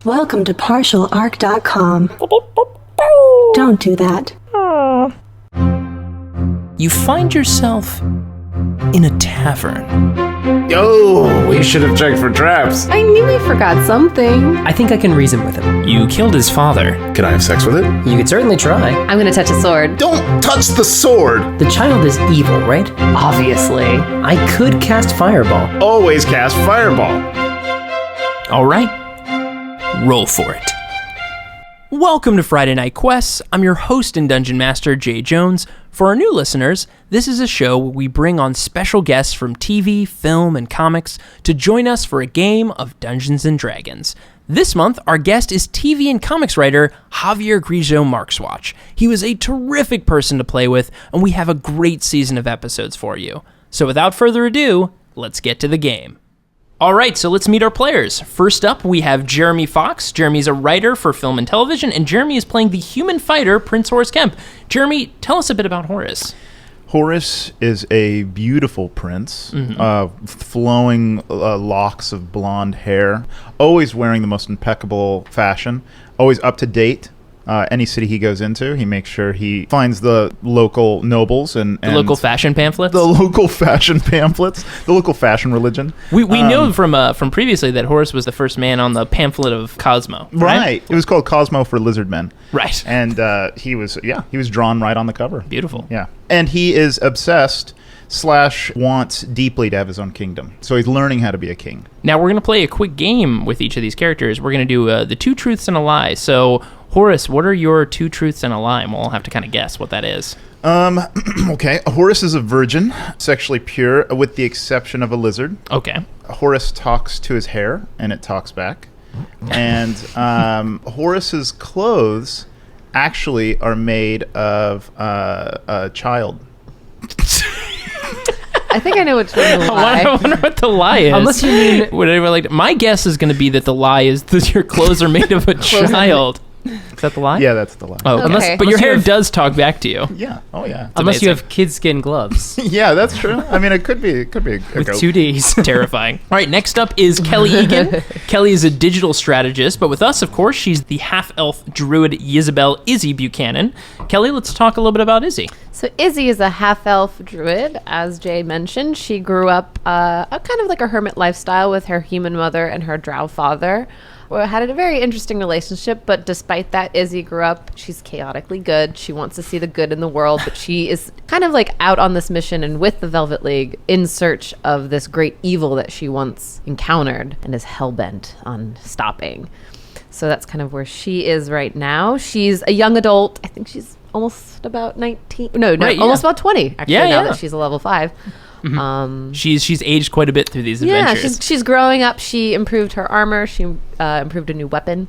Welcome to partialarc.com. Don't do that. You find yourself in a tavern. Oh, we should have checked for traps. I knew he forgot something. I think I can reason with him. You killed his father. Can I have sex with it? You could certainly try. I'm gonna touch a sword. Don't touch the sword. The child is evil, right? Obviously. I could cast Fireball. Always cast fireball. All right. Roll for it. Welcome to Friday Night Quests. I'm your host and Dungeon Master, Jay Jones. For our new listeners, this is a show where we bring on special guests from TV, film, and comics to join us for a game of Dungeons & Dragons. This month, our guest is TV and comics writer Javier Grillo-Marxuach. He was a terrific person to play with, and we have a great season of episodes for you. So without further ado, let's get to the game. All right, so let's meet our players. First up, we have Jeremy Fox. Jeremy's a writer for film and television, and Jeremy is playing the human fighter, Prince Horace Kemp. Jeremy, tell us a bit about Horace. Horace is a beautiful prince, flowing locks of blonde hair, always wearing the most impeccable fashion, always up to date. Any city he goes into, he makes sure he finds the local nobles and the local fashion pamphlets. The local fashion pamphlets, the local fashion religion. We know from previously that Horace was the first man on the pamphlet of Cosmo. Right. It was called Cosmo for Lizard Men. Right. And he was drawn right on the cover. Beautiful. Yeah. And he is obsessed / wants deeply to have his own kingdom. So he's learning how to be a king. Now we're going to play a quick game with each of these characters. We're going to do the two truths and a lie. So Horace, what are your two truths and a lie? And we'll have to kind of guess what that is. Okay. Horace is a virgin, sexually pure, with the exception of a lizard. Okay. Horace talks to his hair, and it talks back. And Horace's clothes actually are made of a child. I think I know which one the lie. I wonder what the lie is. Unless you mean... Would anyone like to, my guess is going to be that the lie is that your clothes are made of a child. Is that the lie? Yeah, that's the lie. Oh, okay. But your hair does talk back to you. Yeah. Oh, yeah. Unless you have kid skin gloves. Yeah, that's true. I mean, it could be a with goat. 2 Ds. Terrifying. All right, next up is Kelly Egan. Kelly is a digital strategist, but with us, of course, she's the half-elf druid Ysabel Izzy Buchanan. Kelly, let's talk a little bit about Izzy. So Izzy is a half-elf druid, as Jay mentioned. She grew up a kind of like a hermit lifestyle with her human mother and her drow father. Had a very interesting relationship, but despite that, Izzy grew up, she's chaotically good. She wants to see the good in the world, but she is kind of like out on this mission and with the Velvet League in search of this great evil that she once encountered and is hell-bent on stopping. So that's kind of where she is right now. She's a young adult. I think she's almost about 19. Almost about 20, actually, now that she's a level 5. Mm-hmm. She's aged quite a bit through these adventures. Yeah, she's growing up. She improved her armor. She improved a new weapon,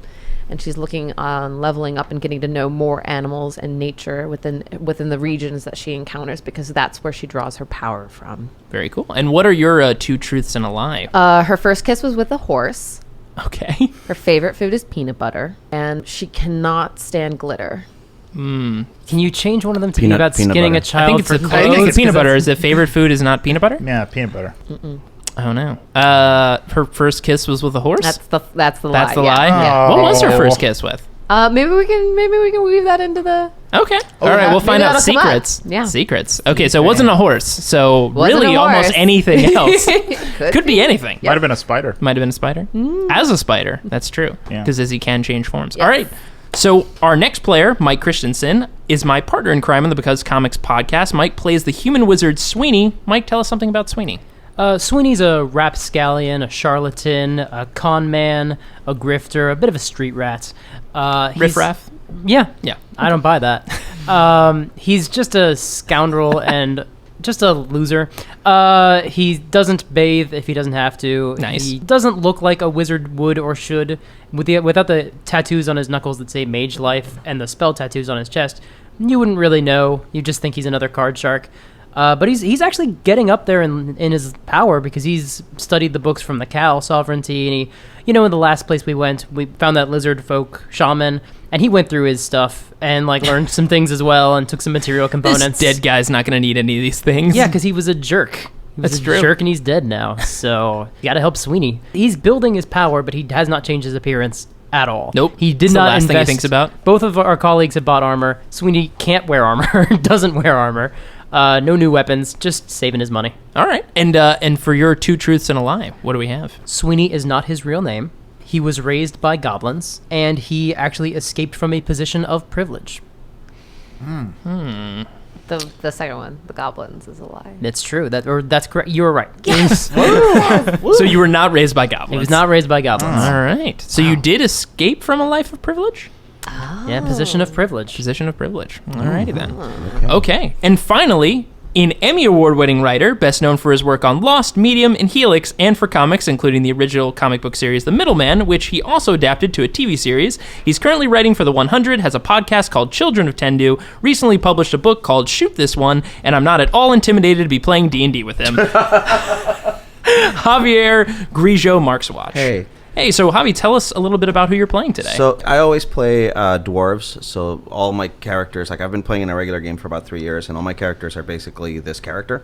and she's looking on leveling up and getting to know more animals and nature within the regions that she encounters, because that's where she draws her power from. Very cool. And what are your two truths and a lie? Her first kiss was with a horse. Okay. Her favorite food is peanut butter, and she cannot stand glitter. Can you change one of them to be about skinning a child? I think it's peanut butter. Is the favorite food is not peanut butter? Yeah, peanut butter. Oh no. Her first kiss was with a horse? That's the lie. That's the lie? Yeah. What was her first kiss with? Maybe we can weave that into the... Okay. All right, we'll find out secrets. Yeah. Secrets. Okay, so it wasn't a horse. So really almost anything else. Could be anything. Might have been a spider. Might have been a spider. As a spider. That's true. Yeah. Because Izzy can change forms. Yes. All right. So our next player, Mike Christensen, is my partner in crime on the Because Comics podcast. Mike plays the human wizard Sweeney. Mike, tell us something about Sweeney. Sweeney's a rapscallion, a charlatan, a con man, a grifter, a bit of a street rat. Riff-raff? Yeah. Yeah. I don't buy that. He's just a scoundrel and just a loser. He doesn't bathe if he doesn't have to. Nice. He doesn't look like a wizard would or should. Without the tattoos on his knuckles that say Mage Life and the spell tattoos on his chest, you wouldn't really know. You just think he's another card shark. But he's actually getting up there in his power because he's studied the books from the Cal Sovereignty, and he, in the last place we went, we found that lizard folk shaman, and he went through his stuff and learned some things as well and took some material components. This dead guy's not going to need any of these things. Yeah, because he was a jerk. That's true. Jerk, and he's dead now. So you got to help Sweeney. He's building his power, but he has not changed his appearance at all. Nope. He did It's the not last invest. thing he thinks about. Both of our colleagues have bought armor. Sweeney can't wear armor, doesn't wear armor. No new weapons, just saving his money. All right. And for your 2 truths and a lie, what do we have? Sweeney is not his real name. He was raised by goblins, and he actually escaped from a position of privilege. The second one, the goblins, is a lie. It's true. That's correct. You were right. Yes. So you were not raised by goblins. He was not raised by goblins. All right. So you did escape from a life of privilege? Yeah, position of privilege. Position of privilege. All righty then. Okay. And finally, an Emmy Award-winning writer, best known for his work on Lost, Medium, and Helix, and for comics, including the original comic book series The Middleman, which he also adapted to a TV series. He's currently writing for The 100, has a podcast called Children of Tendu, recently published a book called Shoot This One, and I'm not at all intimidated to be playing D&D with him. Javier Grillo-Marxuach. Hey, so Javi, tell us a little bit about who you're playing today. So I always play dwarves. So all my characters, like I've been playing in a regular game for about 3 years, and all my characters are basically this character,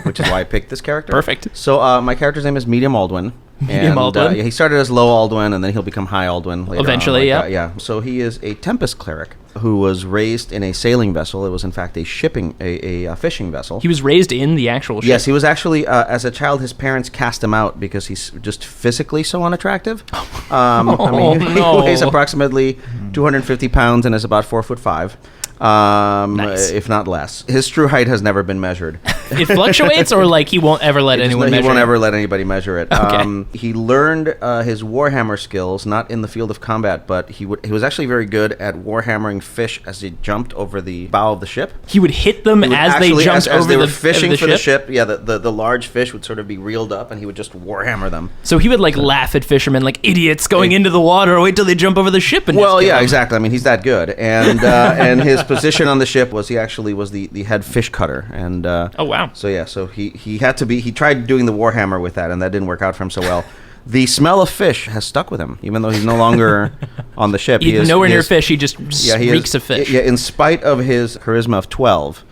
which is why I picked this character. Perfect. So my character's name is Medium Aldwyn. Medium Aldwyn. He started as Low Aldwyn, and then he'll become High Aldwyn later Eventually, on, yeah. So he is a Tempest cleric who was raised in a sailing vessel. It was in fact a fishing vessel. He was raised in the actual ship. Yes, he was actually, as a child, his parents cast him out because he's just physically so unattractive. He weighs approximately 250 pounds and is about 4'5". Nice. If not less. His true height has never been measured. It fluctuates, or like he won't ever let anyone measure He won't it? ever let anybody measure it. Okay. He learned his warhammer skills not in the field of combat, but he was actually very good at warhammering fish as he jumped over the bow of the ship. He would hit them as they jumped over they were the fishing over for the the ship. Yeah, the large fish would sort of be reeled up, and he would just warhammer them. So he would like laugh at fishermen like idiots going into the water. Wait till they jump over the ship and Well, just kill yeah, them. exactly. I mean, he's that good, and his position on the ship was he actually was the head fish cutter, and Oh wow. So yeah, so he had to be. He tried doing the warhammer with that, and that didn't work out for him so well. The smell of fish has stuck with him, even though he's no longer on the ship. He's nowhere near fish. He just reeks of fish. Yeah, in spite of his charisma of 12,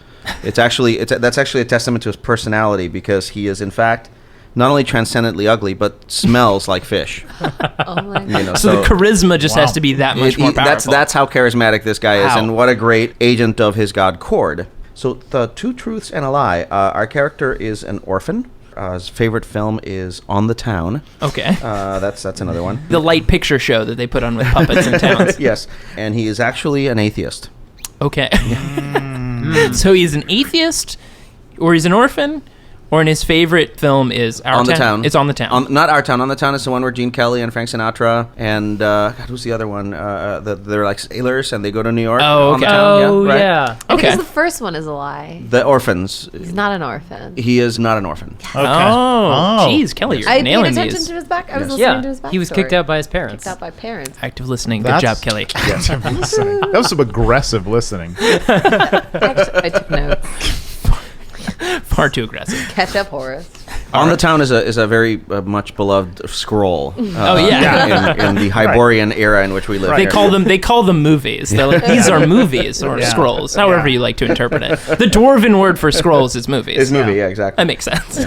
that's actually a testament to his personality, because he is in fact not only transcendently ugly, but smells like fish. Oh my God. So the charisma just has to be that much more powerful. That's how charismatic this guy is, Wow. and what a great agent of his god Cord. So the 2 truths and a lie. Our character is an orphan. His favorite film is On the Town. Okay. That's another one. The light picture show that they put on with puppets in towns. Yes, and he is actually an atheist. Okay. So he's an atheist, or he's an orphan, or in his favorite film is Our On the Town. It's On the Town. Not Our Town. On the Town is the one where Gene Kelly and Frank Sinatra and God, who's the other one? They're like sailors and they go to New York. Oh, On the okay. Town, Oh, right? yeah. I Okay. think the first one is a lie. The orphans. He's not an orphan. He is not an orphan. Okay. Oh, jeez, Kelly, you're I paid nailing attention these. to his back. I was Yes. listening to his backstory. He was kicked out by his parents. Kicked out by parents. Active listening. Good That's- job, Kelly. Active listening. That was some aggressive listening. Actually, I took notes. Far too aggressive. Catch up, Horace. On the Town is a very much beloved scroll. Oh, yeah. in the Hyborian era in which we live. They here. call them movies. They're like, these are movies or Yeah. scrolls, however you like to interpret it. The dwarven word for scrolls is movies. It's movie, yeah, exactly. That makes sense.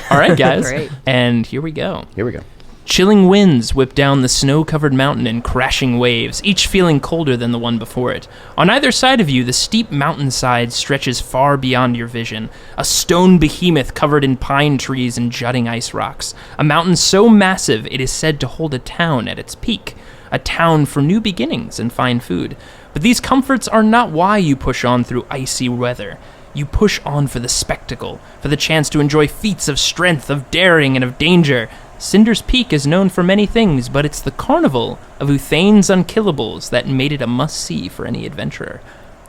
All right, guys. Great. And here we go. Here we go. Chilling winds whip down the snow-covered mountain in crashing waves, each feeling colder than the one before it. On either side of you, the steep mountainside stretches far beyond your vision, a stone behemoth covered in pine trees and jutting ice rocks. A mountain so massive it is said to hold a town at its peak, a town for new beginnings and fine food. But these comforts are not why you push on through icy weather. You push on for the spectacle, for the chance to enjoy feats of strength, of daring, and of danger. Cinder's Peak is known for many things, but it's the carnival of Uthane's Unkillables that made it a must-see for any adventurer.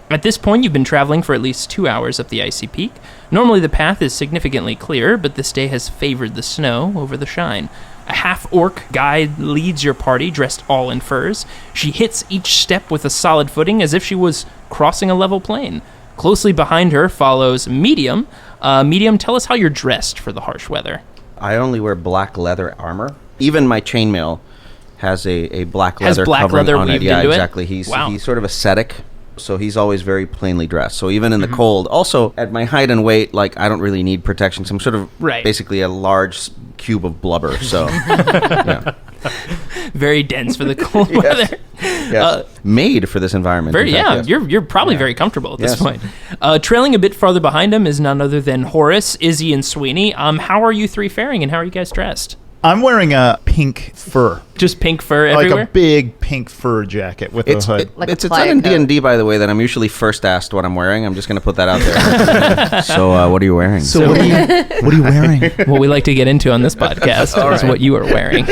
At this point, you've been traveling for at least 2 hours up the icy peak. Normally the path is significantly clearer, but this day has favored the snow over the shine. A half-orc guide leads your party, dressed all in furs. She hits each step with a solid footing as if she was crossing a level plain. Closely behind her follows Medium. Medium, tell us how you're dressed for the harsh weather. I only wear black leather armor. Even my chainmail has a black leather black covering leather on it. weaved Yeah, into it? exactly. He's Wow. sort of ascetic, so he's always very plainly dressed. So even in the cold, also at my height and weight, like I don't really need protection. So I'm sort of Right. basically a large cube of blubber. So yeah. Very dense for the cold weather. Yes. Made for this environment. Very, in fact, yeah, yes. you're probably very comfortable at this Yes. point. Trailing a bit farther behind him is none other than Horace, Izzy, and Sweeney. How are you three faring, and how are you guys dressed? I'm wearing a pink fur. Just pink fur everywhere? Like a big pink fur jacket with a hood. Like a It's playa done in coat. D&D, by the way, that I'm usually first asked what I'm wearing. I'm just going to put that out there. So, what are you wearing? So what are you wearing? What we like to get into on this podcast is what you are wearing.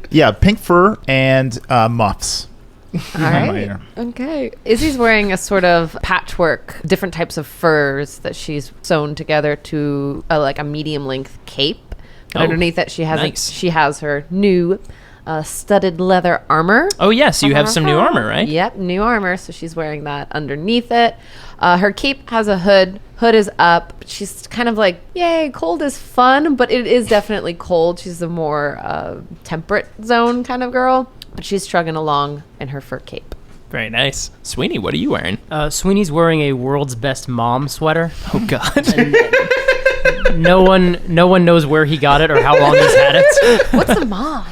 Yeah, pink fur and muffs. All my right. ear. Okay. Izzy's wearing a sort of patchwork, different types of furs that she's sewn together to like a medium length cape. But Oh, underneath it, she has nice. she has her new studded leather armor. Oh, yes, you have some new armor, right? Yep, new armor. So she's wearing that underneath it. Her cape has a hood. Hood is up. She's kind of like, yay, cold is fun, but it is definitely cold. She's a more temperate zone kind of girl. But she's trudging along in her fur cape. Very nice. Sweeney, what are you wearing? Sweeney's wearing a world's best mom sweater. Oh, God. No one knows where he got it or how long he's had it. What's a mom?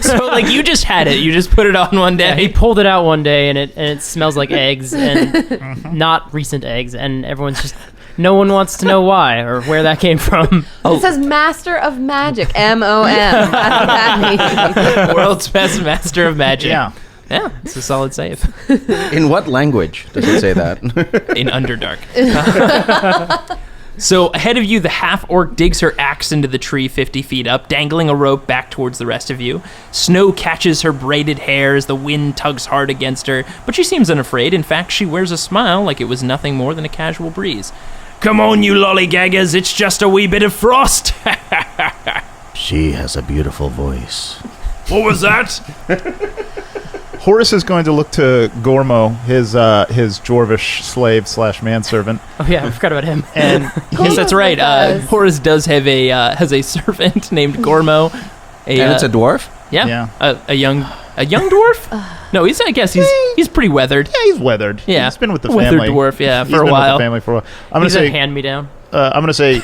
So, like, you just had it. You just put it on one Yeah, he day. pulled it out one day and it smells like eggs and not recent eggs, and everyone's just no one wants to know why or where that came from. It says Master of Magic, M-O-M. That's what that means. World's best master of magic. Yeah. Yeah, it's a solid save. In what language does it say that? In Underdark. So ahead of you, the half-orc digs her axe into the tree 50 feet up, dangling a rope back towards the rest of you. Snow catches her braided hair as the wind tugs hard against her, but she seems unafraid. In fact, she wears a smile like it was nothing more than a casual breeze. Come on, you lollygaggers, it's just a wee bit of frost. She has a beautiful voice. What was that? Horace is going to look to Gormo, his dwarvish slave / manservant, Oh yeah, I forgot about him. and Yes, that's right. does. Horace does have has a servant named Gormo. And it's a dwarf? Yeah. A young dwarf? No, I guess he's pretty weathered. yeah, he's weathered. Yeah. He's been with the Weathered family. dwarf, yeah, He's for a been while. With the family for a while. I'm gonna He's a say. hand-me-down. I'm gonna say.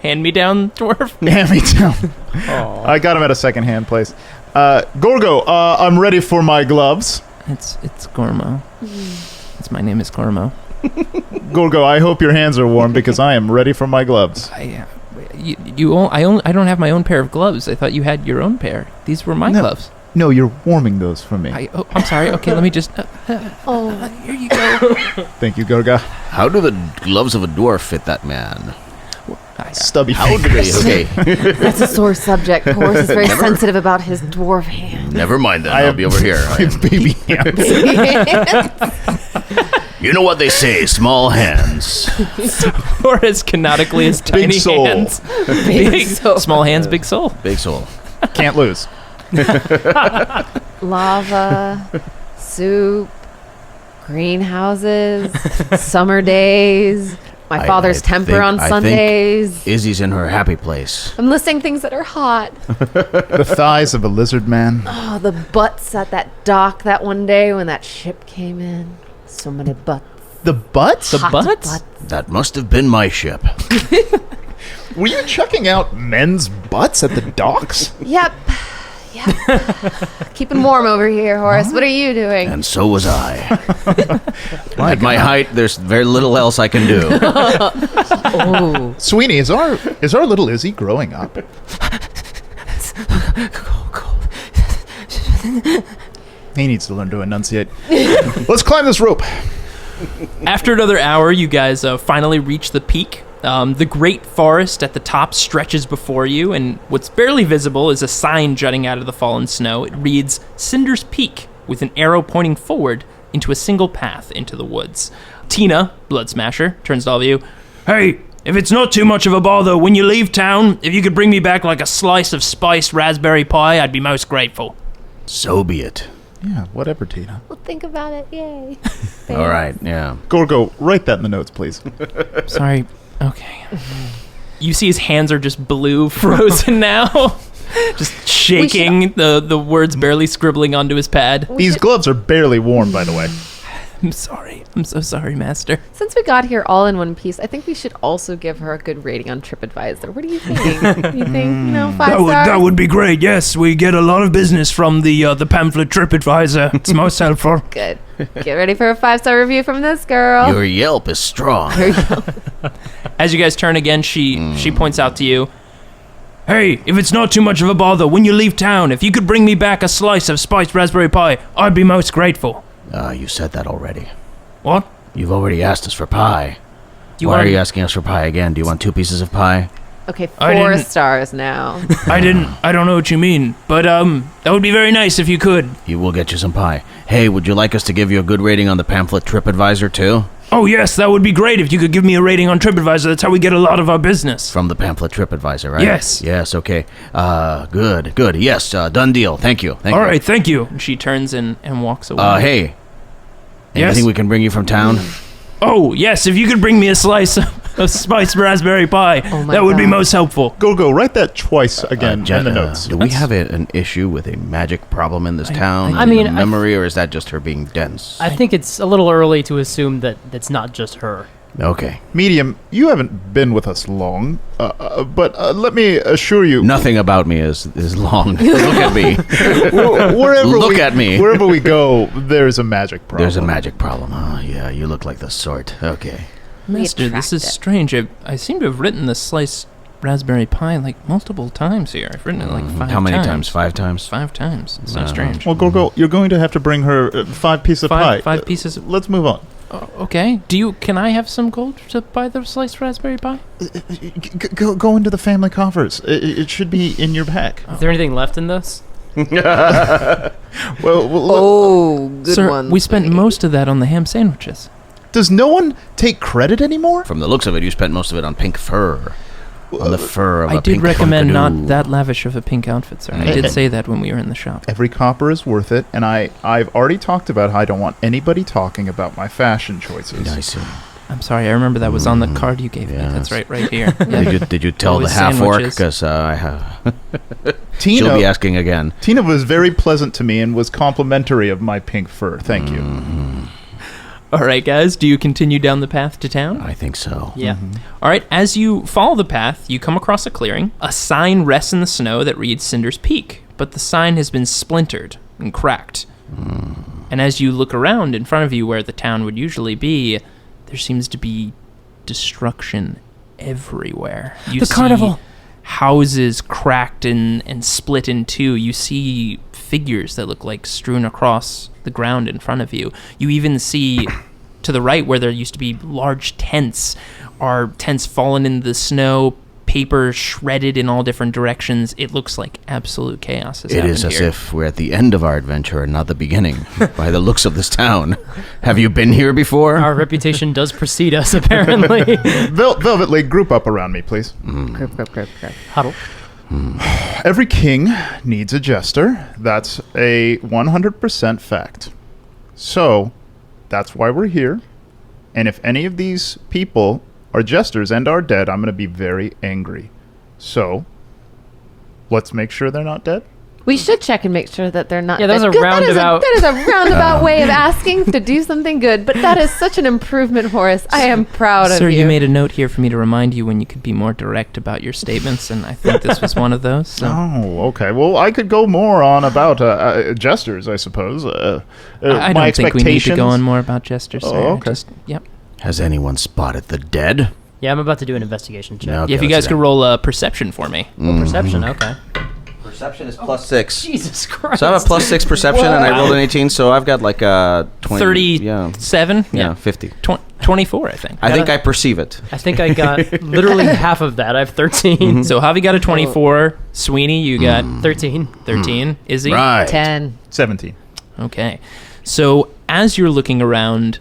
Hand-me-down dwarf? Hand me down. I got him at a second-hand place. Gorgo, I'm ready for my gloves. It's Gormo. My name is Gormo. Gorgo, I hope your hands are warm because I am ready for my gloves. I don't have my own pair of gloves. I thought you had your own pair. These were my No. gloves. No, you're warming those for me. I'm sorry. Okay, let me just. Here you go. Thank you, Gorga. How do the gloves of a dwarf fit that man? Stubby How do they? fingers. Okay. That's a sore subject. Horace is very sensitive about his dwarf hand. Never mind then. I I'll have- be over here. I have baby hands. You know what they say, small hands. Or as canonically as tiny soul. hands. Big soul. Small hands, big soul. Big soul. Can't lose. Lava, soup, greenhouses, summer days, my father's temper on I Sundays. think Izzy's in her happy place. I'm listing things that are hot. The thighs of a lizard man. Oh, the butts at that dock that one day when that ship came in. So many butts. The butts? The Hot butts? That must have been my ship. Were you checking out men's butts at the docks? Yep. Keeping warm over here, Horace. What are you doing? And so was I. At my height, there's very little else I can do. Oh. Sweeney, is our little Izzy growing up? He needs to learn to enunciate. Let's climb this rope. After another hour, you guys finally reach the peak. The great forest at the top stretches before you, and what's barely visible is a sign jutting out of the fallen snow. It reads Cinder's Peak, with an arrow pointing forward into a single path into the woods. Tina, Blood Smasher, turns to all of you. Hey, if it's not too much of a bother, when you leave town, if you could bring me back like a slice of spiced raspberry pie, I'd be most grateful. So be it. Yeah, whatever, Tina. We'll think about it. Yay. All right, yeah. Gorgo, write that in the notes, please. Sorry. Okay. You see his hands are just blue, frozen now. Just shaking, the words barely scribbling onto his pad. These gloves are barely warm, by the way. I'm sorry. I'm so sorry, Master. Since we got here all in one piece, I think we should also give her a good rating on TripAdvisor. What do you think? You think, 5 stars? That would be great. Yes, we get a lot of business from the pamphlet TripAdvisor. It's most helpful. Good. Get ready for a 5-star review from this girl. Your Yelp is strong. As you guys turn again, she points out to you, "Hey, if it's not too much of a bother, when you leave town, if you could bring me back a slice of spiced raspberry pie, I'd be most grateful." You said that already. What? You've already asked us for pie. Why are you asking us for pie again? Do you want 2 pieces of pie? Okay, 4 stars now. I don't know what you mean, but that would be very nice if you could. You will get you some pie. Hey, would you like us to give you a good rating on the pamphlet TripAdvisor too? Oh yes, that would be great if you could give me a rating on TripAdvisor. That's how we get a lot of our business. From the pamphlet TripAdvisor, right? Yes. Yes, okay. Good. Yes, done deal. Thank you. All right, thank you. And she turns and walks away. Hey. Yes? Anything we can bring you from town? Oh, yes, if you could bring me a slice of spiced raspberry pie, that would be most helpful. Go, write that twice again in the notes. Do we have an issue with a magic problem in this town? I mean, memory, or is that just her being dense? I think it's a little early to assume that it's not just her. Okay. Medium, you haven't been with us long, but let me assure you... Nothing about me is long. Look at me. Wherever we go, there's a magic problem. There's a magic problem. Oh, yeah, you look like the sort. Okay. Master, this is strange. I seem to have written the sliced raspberry pie like multiple times here. I've written it like 5 times. How many times? 5 times? 5 times. It's so strange. Well, go. You're going to have to bring her 5 pieces of pie. 5 pieces of... Let's move on. Okay. Can I have some gold to buy the sliced raspberry pie? Go into the family coffers. It should be in your bag. Is there anything left in this? Well, good Sir, one. we spent most of that on the ham sandwiches. Does no one take credit anymore? From the looks of it, you spent most of it on pink fur. On the fur of a I did pink recommend funkadoo. not that lavish of a pink outfit, sir. I did say that when we were in the shop. Every copper is worth it, and I've already talked about how I don't want anybody talking about my fashion choices. I see. I'm sorry, I remember that was on the card you gave me. That's right here. Did you tell the Always half orc? sandwiches. Because I have. Tina, She'll be asking again. Tina was very pleasant to me and was complimentary of my pink fur. Thank you. All right, guys, do you continue down the path to town? I think so. Yeah. All right, as you follow the path, you come across a clearing. A sign rests in the snow that reads Cinder's Peak, but the sign has been splintered and cracked. And as you look around in front of you where the town would usually be, there seems to be destruction everywhere. You The see carnival! Houses cracked and split in two. You see figures that look like strewn across the ground in front of you. You even see to the right where there used to be large tents, are tents fallen in the snow, paper shredded in all different directions. It looks like absolute chaos has happened It is as here. if we're at the end of our adventure and not the beginning, by the looks of this town. Have you been here before? Our reputation does precede us, apparently. Velvet League, group up around me, please. Group. Huddle. Every king needs a jester. That's a 100% fact. So, that's why we're here. And if any of these people are jesters and are dead, I'm going to be very angry. So, let's make sure they're not dead. We should check and make sure that they're not. Yeah, that was a Good, roundabout- That is a roundabout way of asking to do something good, but that is such an improvement, Horace. I am proud of Sir, you. you made a note here for me to remind you when you could be more direct about your statements, and I think this was one of those. So. Oh, okay. Well, I could go more on about jesters, I suppose. I my don't think we need to go expectations- on more about jesters, sir. Oh, okay. Yep. Has anyone spotted the dead? Yeah, I'm about to do an investigation check. No. Okay, Yeah, if you let's guys do could that. roll a perception for me. Perception, okay. Perception is plus 6. Jesus Christ. So I have a plus 6 perception, and I rolled an 18, so I've got like a 20. 37? Yeah, 50. 24, I think. I think I perceive it. I think I got literally half of that. I have 13. So Javi got a 24. Sweeney, you got 13. 13. Izzy? Right. 10. 17. Okay. So as you're looking around,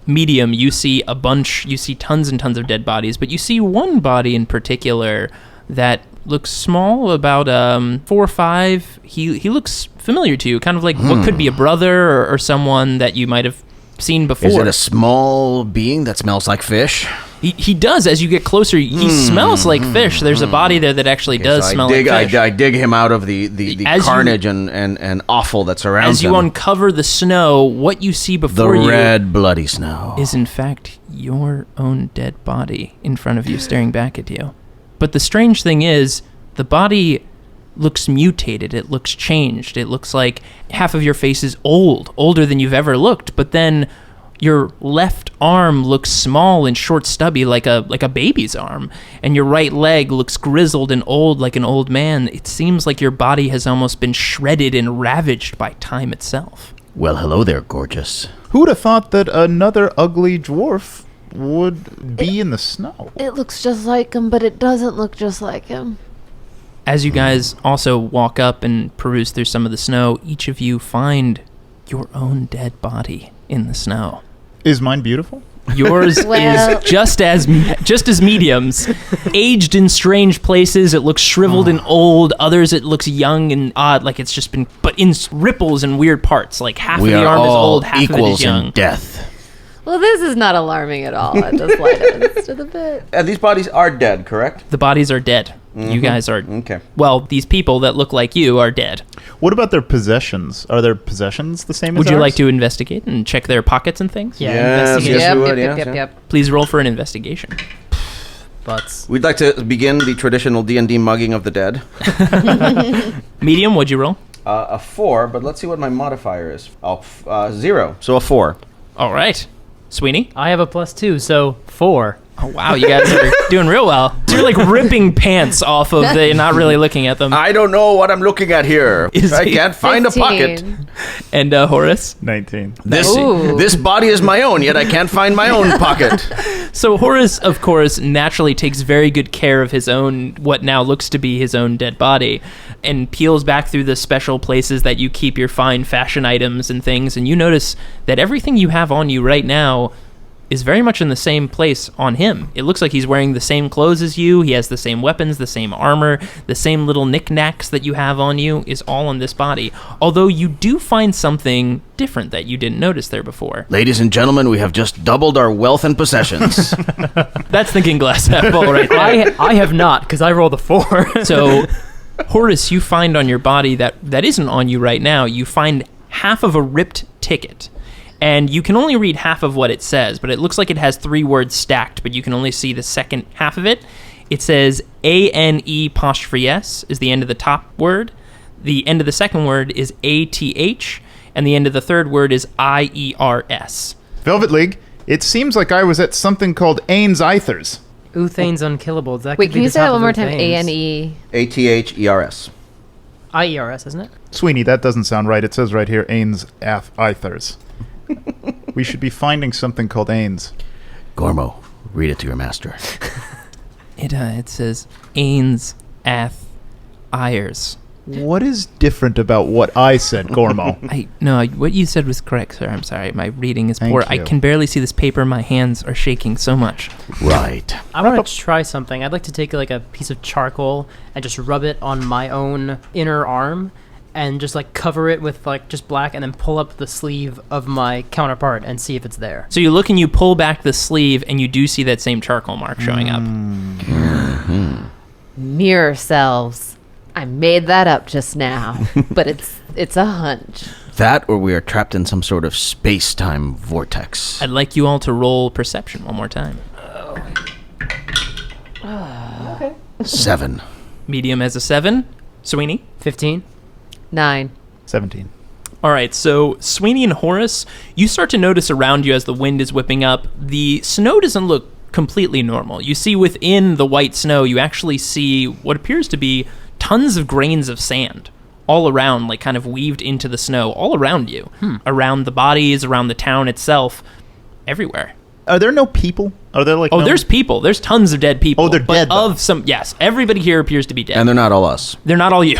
Medium, you see tons and tons of dead bodies, but you see one body in particular that looks small, about 4 or 5. He looks familiar to you, kind of like what could be a brother or someone that you might have seen before. Is it a small being that smells like fish? He does. As you get closer, he smells like fish. There's a body there that actually does smell like fish. I dig him out of the carnage and offal that surrounds him. As you uncover the snow, what you see before the red, bloody snow is in fact your own dead body in front of you, staring back at you. But the strange thing is, the body looks mutated. It looks changed. It looks like half of your face is older than you've ever looked. But then your left arm looks small and short, stubby, like a baby's arm, and your right leg looks grizzled and old, like an old man. It seems like your body has almost been shredded and ravaged by time itself. Well, hello there, gorgeous. Who would have thought that another ugly dwarf would be in the snow? It looks just like him, but it doesn't look just like him. As you guys also walk up and peruse through some of the snow, each of you find your own dead body in the snow. Is mine beautiful? Yours is just as mediums, aged in strange places. It looks shriveled and old. Others, it looks young and odd, like it's just been, but in ripples and weird parts. Like half of the arm is old, half of it is young. In death. Well, this is not alarming at all. It just lightens to the bit. And these bodies are dead, correct? The bodies are dead. You guys are... Okay. Well, these people that look like you are dead. What about their possessions? Are their possessions the same as Would you ours? like to investigate and check their pockets and things? Investigate. Yes, we would, yeah. Yep. Please roll for an investigation. Butts. We'd like to begin the traditional D&D mugging of the dead. Medium, what'd you roll? A 4, but let's see what my modifier is. 0, so a 4. All right. Sweeney? I have a +2, so 4. Oh, wow, you guys are doing real well. So you're like ripping pants off of the, not really looking at them. I don't know what I'm looking at here. Izzy? I can't find 15. a pocket. And Horace? 19. This body is my own, yet I can't find my own pocket. So Horace, of course, naturally takes very good care of his own, what now looks to be his own dead body, and peels back through the special places that you keep your fine fashion items and things, and you notice that everything you have on you right now is very much in the same place on him. It looks like he's wearing the same clothes as you. He has the same weapons, the same armor, the same little knickknacks that you have on you is all on this body. Although you do find something different that you didn't notice there before. Ladies and gentlemen, we have just doubled our wealth and possessions. That's thinking glass half full right there. I have not, because I rolled a 4. So, Horace, you find on your body that isn't on you right now, you find half of a ripped ticket. And you can only read half of what it says, but it looks like it has 3 words stacked, but you can only see the second half of it. It says ANE' is the end of the top word. The end of the second word is ATH, and the end of the third word is IERS. Velvet League, it seems like I was at something called Ains Ithers. Uthane's unkillable. That Wait, could can be you the say that top one of more time? Uthane's. A-N-E. ATHERS. IERS, isn't it? Sweeney, that doesn't sound right. It says right here, Ains Ithers. We should be finding something called Ains. Gormo, read it to your master. It says Ains Ayers. What is different about what I said, Gormo? No, what you said was correct, sir. I'm sorry. My reading is Thank poor. you. I can barely see this paper. My hands are shaking so much. Right. I want to try something. I'd like to take like a piece of charcoal and just rub it on my own inner arm and just like cover it with like just black and then pull up the sleeve of my counterpart and see if it's there. So you look and you pull back the sleeve and you do see that same charcoal mark showing up. Mirror selves. I made that up just now, but it's a hunch. That or we are trapped in some sort of space-time vortex. I'd like you all to roll perception one more time. 7. Medium has a 7. Sweeney? 15. 9. 17. All right, so Sweeney and Horace, you start to notice around you as the wind is whipping up, the snow doesn't look completely normal. You see within the white snow, you actually see what appears to be tons of grains of sand all around, like kind of weaved into the snow, all around you, around the bodies, around the town itself, everywhere. Are there no people? Are there like? Oh, no... there's people. There's tons of dead people. Oh, they're but dead, though. Yes, everybody here appears to be dead. And they're not all us. They're not all you.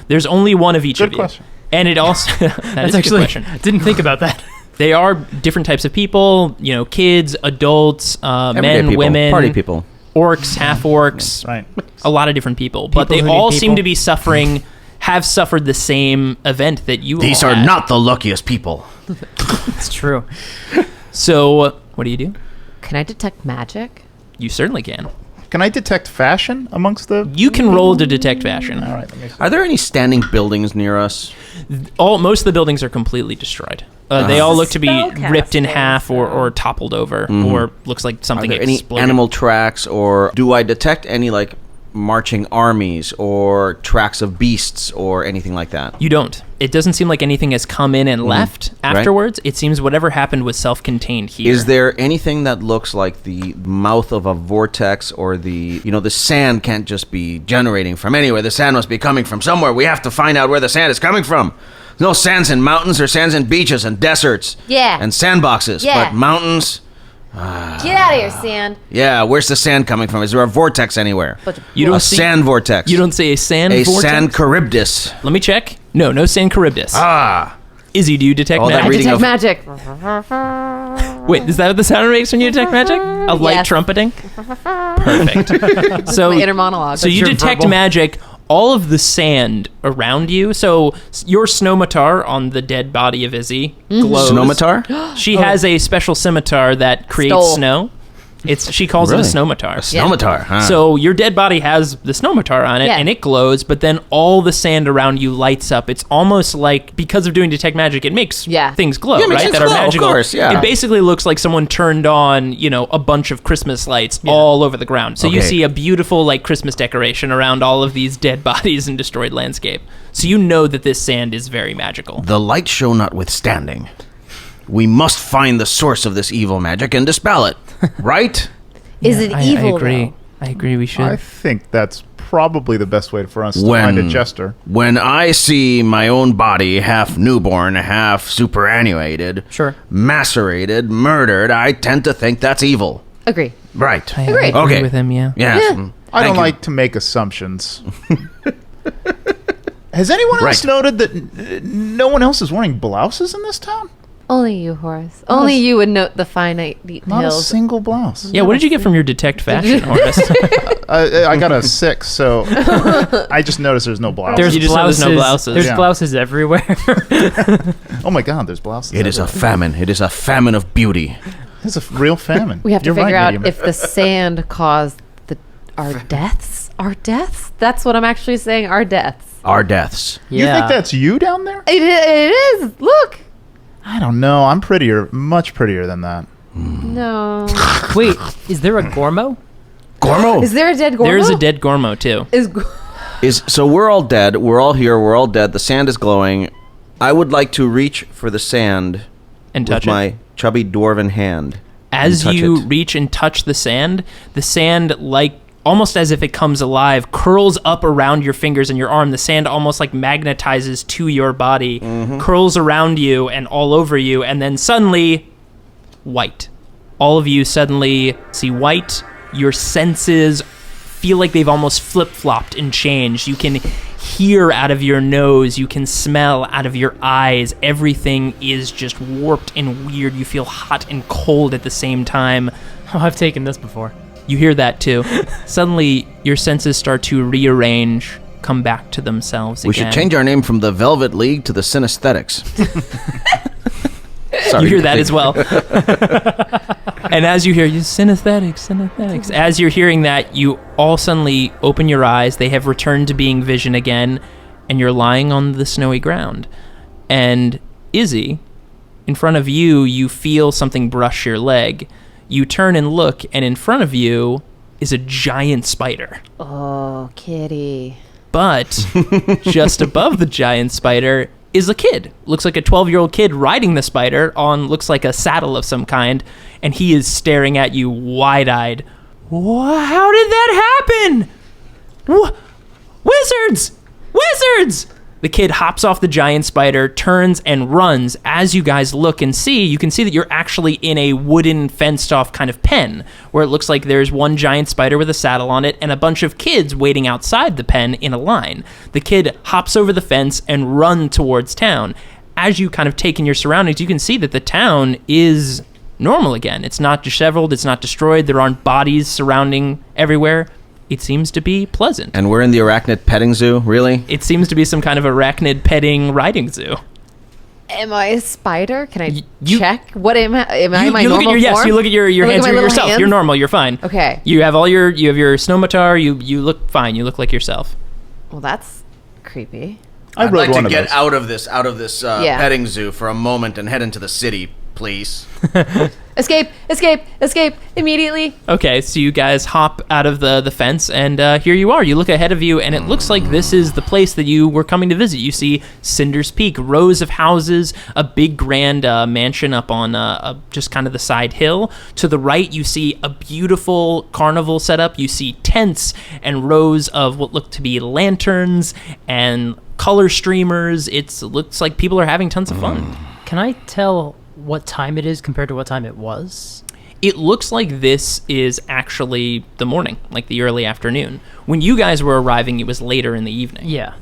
There's only one of each Good of you. question. And it also That's actually, didn't think about that. They are different types of people, you know, kids, adults, Everyday men, people, women, party people. orcs, half orcs, Right. a lot of different people. But they who need all people. seem to be suffering, have suffered the same event that you These all are had. not the luckiest people. It's true. So, what do you do? Can I detect magic? You certainly can. Can I detect fashion amongst the... You can roll to detect fashion. All right, let me see. Are there any standing buildings near us? Most of the buildings are completely destroyed. They all look to be ripped in Spellcasters, half or toppled over, or looks like Are something there any exploded. animal tracks, or do I detect any like marching armies or tracks of beasts or anything like that? You don't. It doesn't seem like anything has come in and left afterwards. It seems whatever happened was self-contained here. Is there anything that looks like the mouth of a vortex, or the sand can't just be generating from anywhere. The sand must be coming from somewhere. We have to find out where the sand is coming from. No sands in mountains, or sands in beaches and deserts. Yeah. And sandboxes. Yeah. But mountains, Get out of here, sand. yeah, where's the sand coming from? Is there a vortex anywhere? You don't a see- sand vortex. You don't say a sand a vortex? sand charybdis. Let me check. No sand charybdis. Izzy, do you detect All that magic? reading Detect of- magic. Wait, is that what the sound makes when you detect magic? A light Yes. trumpeting? Perfect. So, My inner monologue. so you your detect verbal. magic. All of the sand around you. So your snowmatar on the dead body of Izzy glows. Snowmatar? She has a special scimitar that creates Stole. snow. She calls Really? it a snowmatar. Snowmatar, huh? So your dead body has the snowmatar on it, Yeah. and it glows, but then all the sand around you lights up. It's almost like, because of doing detect magic, it makes things glow, Yeah, it makes right? things That are glow, of magical. course, yeah. It basically looks like someone turned on, a bunch of Christmas lights all over the ground. So you Okay. see a beautiful, Christmas decoration around all of these dead bodies and destroyed landscape. So you know that this sand is very magical. The light show notwithstanding, we must find the source of this evil magic and dispel it, right? Is it evil? I agree. though? I agree. We should. I think that's probably the best way for us to find a jester. When I see my own body half newborn, half superannuated, Sure. macerated, murdered, I tend to think that's evil. Agree. Right. I Agreed. agree Okay. with him, yeah. Yes. Yeah. I don't Thank you. like to make assumptions. Has anyone else Right. noted that no one else is wearing blouses in this town? Only you, Horace. Only you would note the finite Not a details. single blouse. Yeah, what did you get from your detect fashion, Horace? I got a 6, so I just noticed there's no blouse. You just know there's no blouses. There's Yeah. blouses everywhere. Oh my God, there's blouses. It is a everywhere. famine. It is a famine of beauty. It's a real famine. We have to You're figure right, out Medium. if the sand caused our deaths. Our deaths? That's what I'm actually saying. Our deaths. Our deaths. You think that's you down there? It is. Look. I don't know. I'm prettier, much prettier than that. No. Wait, is there a Gormo? Gormo Is there a dead Gormo? There is a dead Gormo, too. is so we're all dead. We're all here. We're all dead. The sand is glowing. I would like to reach for the sand And with touch it. my chubby dwarven hand. As and touch you it. reach and touch the sand, almost as if it comes alive, curls up around your fingers and your arm. The sand almost magnetizes to your body, curls around you and all over you, and then suddenly, white. All of you suddenly see white. Your senses feel like they've almost flip-flopped and changed. You can hear out of your nose. You can smell out of your eyes. Everything is just warped and weird. You feel hot and cold at the same time. Oh, I've taken this before. You hear that too. Suddenly, your senses start to rearrange, come back to themselves We again. should change our name from the Velvet League to the Synesthetics. Sorry, You hear that as well. And as you hear, synesthetics. As you're hearing that, you all suddenly open your eyes. They have returned to being vision again, and you're lying on the snowy ground. And Izzy, in front of you, you feel something brush your leg. You turn and look, and in front of you is a giant spider. Oh, kitty. But just above the giant spider is a kid. Looks like a 12-year-old kid riding the spider on, looks like a saddle of some kind, and he is staring at you wide-eyed. How did that happen? Wizards! Wizards! The kid hops off the giant spider, turns and runs. As you guys look and see, you can see that you're actually in a wooden fenced-off kind of pen, where it looks like there's one giant spider with a saddle on it and a bunch of kids waiting outside the pen in a line. The kid hops over the fence and runs towards town. As you kind of take in your surroundings, you can see that the town is normal again. It's not disheveled, it's not destroyed, there aren't bodies surrounding everywhere. It seems to be pleasant. And we're in the arachnid petting zoo, really? It seems to be some kind of arachnid petting riding zoo. Am I a spider? Can I check? What am I? Am I You, my you look normal at your form? you look at your I look hands. at my You're little yourself. hands? You're normal. You're fine. Okay. You have your snowmatar. You look fine. You look like yourself. Well, that's creepy. I'd rode like one to of get those. out of this Yeah. petting zoo for a moment and head into the city, please. Escape! Escape! Escape! Immediately! Okay, so you guys hop out of the fence, and here you are. You look ahead of you, and it looks like this is the place that you were coming to visit. You see Cinder's Peak, rows of houses, a big grand mansion up on just kind of the side hill. To the right, you see a beautiful carnival setup. You see tents and rows of what look to be lanterns and color streamers. It looks like people are having tons of fun. Can I tell what time it is compared to what time it was? It looks like this is actually the morning, like the early afternoon. When you guys were arriving, it was later in the evening. Yeah.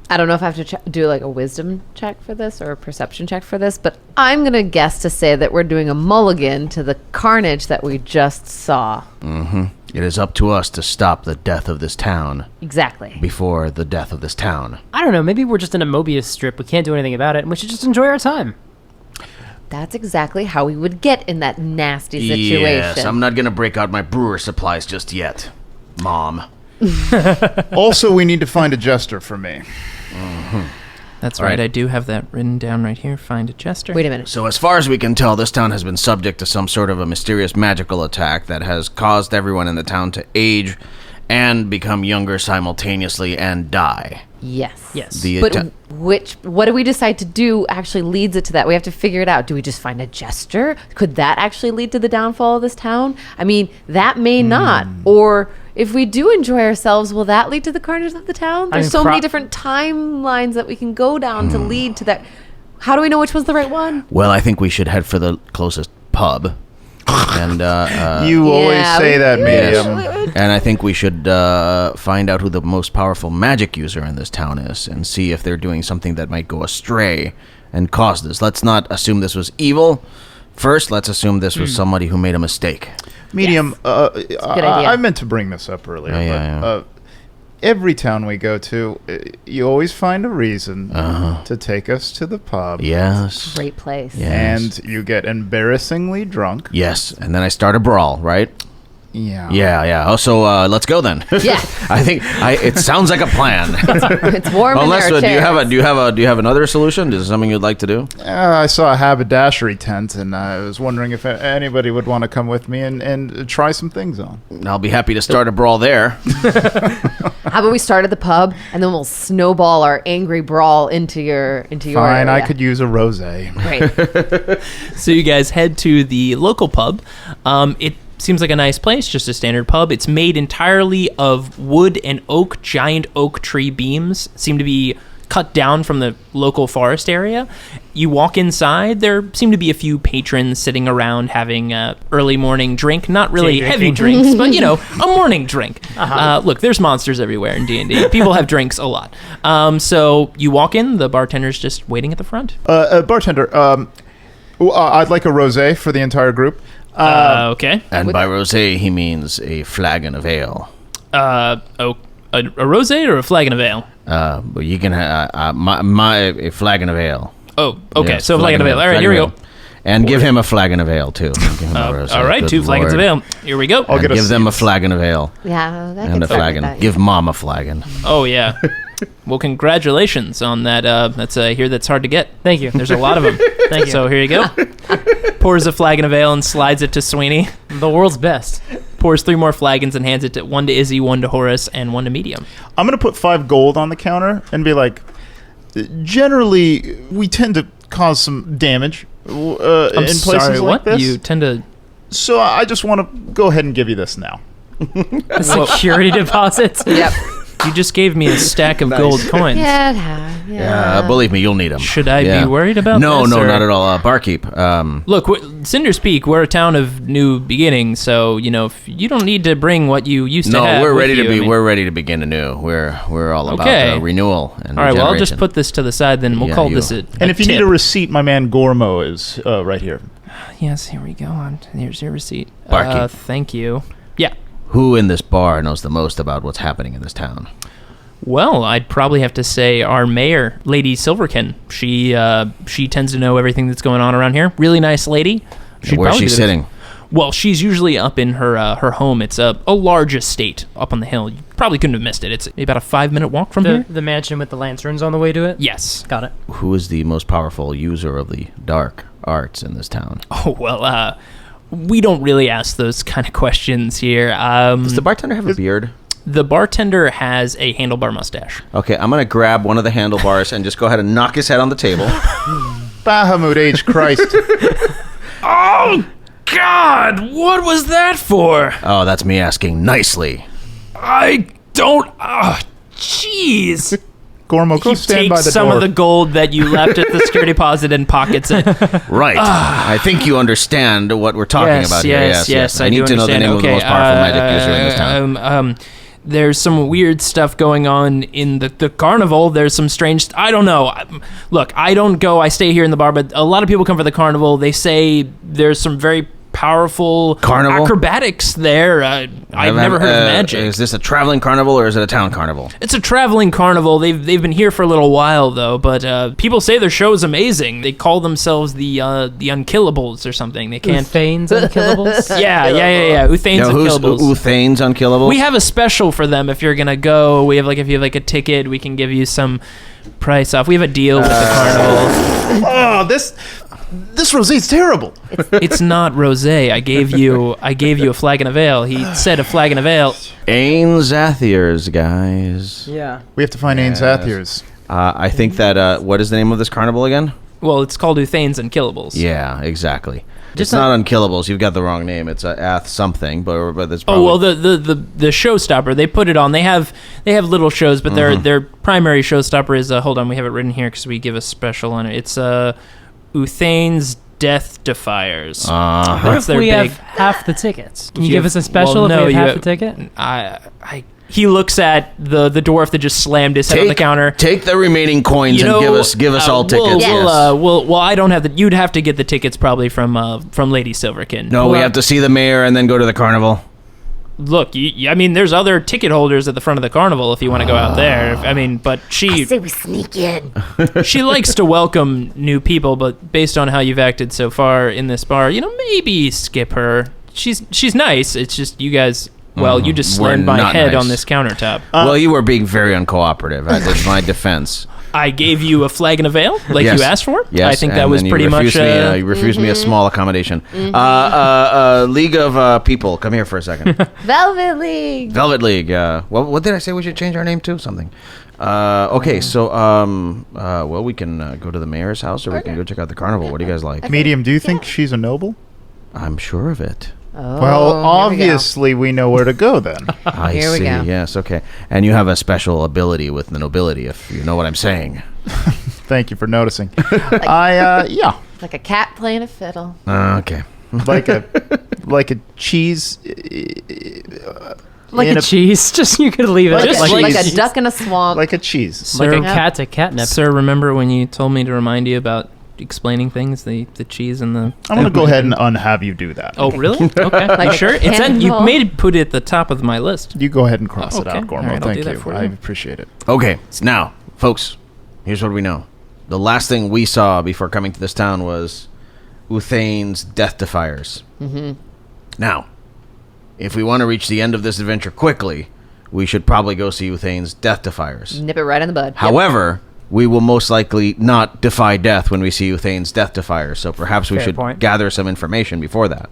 I don't know if I have to do like a wisdom check for this or a perception check for this, but I'm going to guess to say that we're doing a mulligan to the carnage that we just saw. It is up to us to stop the death of this town Exactly. before the death of this town. I don't know. Maybe we're just in a Mobius strip. We can't do anything about it, and we should just enjoy our time. That's exactly how we would get in that nasty situation. Yes, I'm not going to break out my brewer supplies just yet, Mom. Also, we need to find a jester for me. That's Right. right. I do have that written down right here. Find a jester. Wait a minute. So as far as we can tell, this town has been subject to some sort of a mysterious magical attack that has caused everyone in the town to age and become younger simultaneously and die. Yes. Yes. But what do we decide to do actually leads it to that? We have to figure it out. Do we just find a jester? Could that actually lead to the downfall of this town? I mean, that may not. Or if we do enjoy ourselves, will that lead to the carnage of the town? There's mean, so many different timelines that we can go down to lead to that. How do we know which was the right one? Well, I think we should head for the closest pub. And You always say that, Yes. Medium. And I think we should find out who the most powerful magic user in this town is and see if they're doing something that might go astray and cause this. Let's not assume this was evil. First, let's assume this was somebody who made a mistake. Medium, good idea. I meant to bring this up earlier, Yeah, but every town we go to, you always find a reason to take us to the pub. Yes. Great place. Yes. And you get embarrassingly drunk. Yes, and then I start a brawl, right? Yeah. Yeah. Oh, so let's go then. Yeah. I think it sounds like a plan. It's warm in Unless there. do you have another solution? Is there something you'd like to do? I saw a haberdashery tent, and I was wondering if anybody would want to come with me and try some things on. I'll be happy to start a brawl there. How about we start at the pub and then we'll snowball our angry brawl into your Fine, I area. could use a rosé. Great. So you guys head to the local pub. It seems like a nice place, just a standard pub. It's made entirely of wood and oak. Giant oak tree beams seem to be cut down from the local forest area. You walk inside, there seem to be a few patrons sitting around having a early morning drink. Not really Day heavy drinking. drinks, but a morning drink. Look, there's monsters everywhere in D&D. People have drinks a lot. So you walk in, the bartender's just waiting at the front. Bartender, I'd like a rosé for the entire group. Okay. And by rosé, he means a flagon of ale. A rosé or a flagon of ale? But you can have a flagon of ale. Oh, okay. Yes, So flagon of ale. All right, here we go. And give him a flagon of ale too. Give him a rosé. All right, Good 2 flagons of Lord. ale. Here we go. I'll And get a give them a seat. flagon of ale Yeah, that and a gets started flagon. with that. Give Mom a flagon. Oh yeah. Well, congratulations on that. That's here. That's hard to get. Thank you. There's a lot of them. Thank you. So here you go. Pours a flagon of ale and slides it to Sweeney. The world's best. Pours 3 more flagons and hands it to 1 to Izzy, 1 to Horace, and 1 to Medium. I'm going to put 5 gold on the counter and be like, generally, we tend to cause some damage in places sorry, like what? this. You tend to. So I just want to go ahead and give you this now. Security deposits. Yep. You just gave me a stack of gold coins. Yeah. Believe me, you'll need them. Should I be worried about No, this, no, or- not at all. Barkeep. Look, Cinder's Peak, we're a town of new beginnings, so if you don't need to bring what you used to No, have. we're with ready you. to I be. mean- We're ready to begin anew. We're all about Okay. renewal and All right, well, I'll just regeneration. put this to the side, then we'll Yeah, call you- this a And if you tip. need a receipt, my man Gormo is right here. Yes, here we go. Here's your receipt. Barkeep. Thank you. Yeah. Who in this bar knows the most about what's happening in this town? Well, I'd probably have to say our mayor, Lady Silverkin. She tends to know everything that's going on around here. Really nice lady. Where's she sitting? Well, she's usually up in her home. It's a large estate up on the hill. You probably couldn't have missed it. It's about a 5-minute walk from here. The mansion with the lanterns on the way to it? Yes. Got it. Who is the most powerful user of the dark arts in this town? Oh, well, we don't really ask those kind of questions here. Does the bartender have a beard? The bartender has a handlebar mustache. Okay, I'm going to grab one of the handlebars and just go ahead and knock his head on the table. Bahamut H. Christ. Oh, God! What was that for? Oh, that's me asking nicely. I don't... jeez. Gormo, go He stand by takes the some door. of the gold that you left at the security deposit and pockets it. Right. I think you understand what we're talking about here. Yes. I need to know the name of the most powerful magic user in this town. There's some weird stuff going on in the carnival. There's some strange... I don't know. Look, I don't go. I stay here in the bar, but a lot of people come for the carnival. They say there's some very powerful Carnival? acrobatics there. I've never heard of magic. Is this a traveling carnival or is it a town carnival? It's a traveling carnival. They've been here for a little while though, but people say their show is amazing. They call themselves the Unkillables or something. They can't. Uthane's Unkillables? Yeah. Uthane's Who's Unkillables. Uthane's Unkillables? We have a special for them if you're gonna go. We have if you have a ticket, we can give you some price off. We have a deal with the carnival. Oh, this rosé's terrible. It's not rosé. I gave you a flagon of ale. He said a flagon of ale. Ain Zathiers, guys. Yeah. We have to find Ain Zathiers. I think that, what is the name of this carnival again? Well, it's called Uthane's Unkillables. Yeah, exactly. It's not Unkillables. You've got the wrong name. It's Ath something, but it's probably... Oh well, the showstopper. They put it on. They have little shows, but their primary showstopper is hold on. We have it written here because we give a special on it. It's Uthane's Death Defiers. What That's if their we big... have half the tickets? Can you You give have- us a special well, no, if we you have have- half the ticket? He looks at the dwarf that just slammed his head on the counter. Take the remaining coins and give us all tickets. Well, I don't have the. You'd have to get the tickets probably from Lady Silverkin. No, we have to see the mayor and then go to the carnival. Look, I mean, there's other ticket holders at the front of the carnival if you want to go out there. I mean, but I say we sneak in. she likes to welcome new people, but based on how you've acted so far in this bar, maybe skip her. She's nice. It's just you guys. Well, you just slammed my head on this countertop. Well, you were being very uncooperative. That's my defense. I gave you a flagon of ale, like Yes. you asked for. Yes, I think that and was then pretty much. you refused me a small accommodation. League of People, come here for a second. Velvet League. Velvet League. What did I say we should change our name to? Something. Okay, so well, we can go to the mayor's house, or we can go check out the carnival. What do you guys like? Medium, do you think she's a noble? I'm sure of it. Oh, Well, here we go. obviously we know where to go then. I Here we see. go. Yes. Okay. And you have a special ability with the nobility, if you know what I'm saying. Thank you for noticing. Yeah, Like a cat playing a fiddle. Okay. like a cheese. Like in a cheese. Just you could leave it. Like, Just a, like cheese. a duck in a swamp. like a cheese. Like Sir, a cat to catnip. Sir, remember when you told me to remind you about explaining things, the cheese and the... I'm gonna go ahead and unhave you do that. Oh, really? Okay. Like you a sure? It's you cannonball? made it put it at the top of my list. You go ahead and cross it okay. out, Gormo. All right, I'll Thank do that you. for I you. appreciate it. Okay. So now, folks, here's what we know. The last thing we saw before coming to this town was Uthane's Death Defiers. Mm-hmm. Now, if we want to reach the end of this adventure quickly, we should probably go see Uthane's Death Defiers. Nip it right in the bud. However, we will most likely not defy death when we see Uthane's Death Defiers, so perhaps we Fair should point. gather some information before that.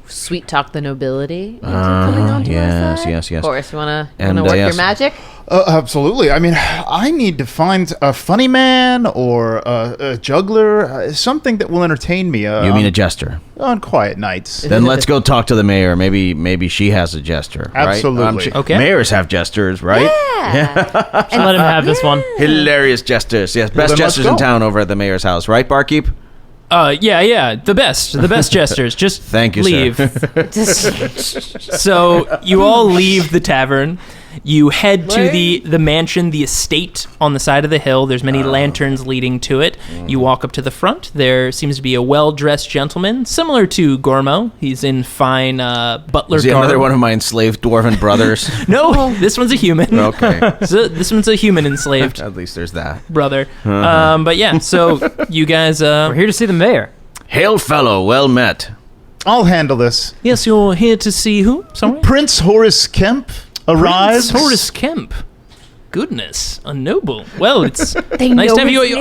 Sweet talk the nobility. Coming on to our side. yes. Of course, you wanna And, work yes. your magic? Absolutely. I mean, I need to find a funny man or a juggler, something that will entertain me. You mean a jester? On quiet nights. Then let's go talk to the mayor. Maybe she has a jester. Right? Absolutely. Okay. Mayors have jesters, right? Yeah. Let him have this one. Hilarious jesters. Yes, best then let's jesters in go. town over at the mayor's house, right, barkeep? Yeah, the best jesters. Just Thank you, leave. sir. So you all leave the tavern. You head to the mansion, the estate on the side of the hill. There's many lanterns leading to it. You walk up to the front. There seems to be a well-dressed gentleman, similar to Gormo. He's in fine butler Is he garb. another one of my enslaved dwarven brothers? No, this one's a human. Okay. So this one's a human enslaved At least there's that. brother. But yeah, so you guys... We're here to see the mayor. Hail, fellow, well met. I'll handle this. Yes, you're here to see who? Sorry? Prince Horace Kemp arrives. Prince Horace Kemp. Goodness, a noble. Well, it's They nice know to have you. his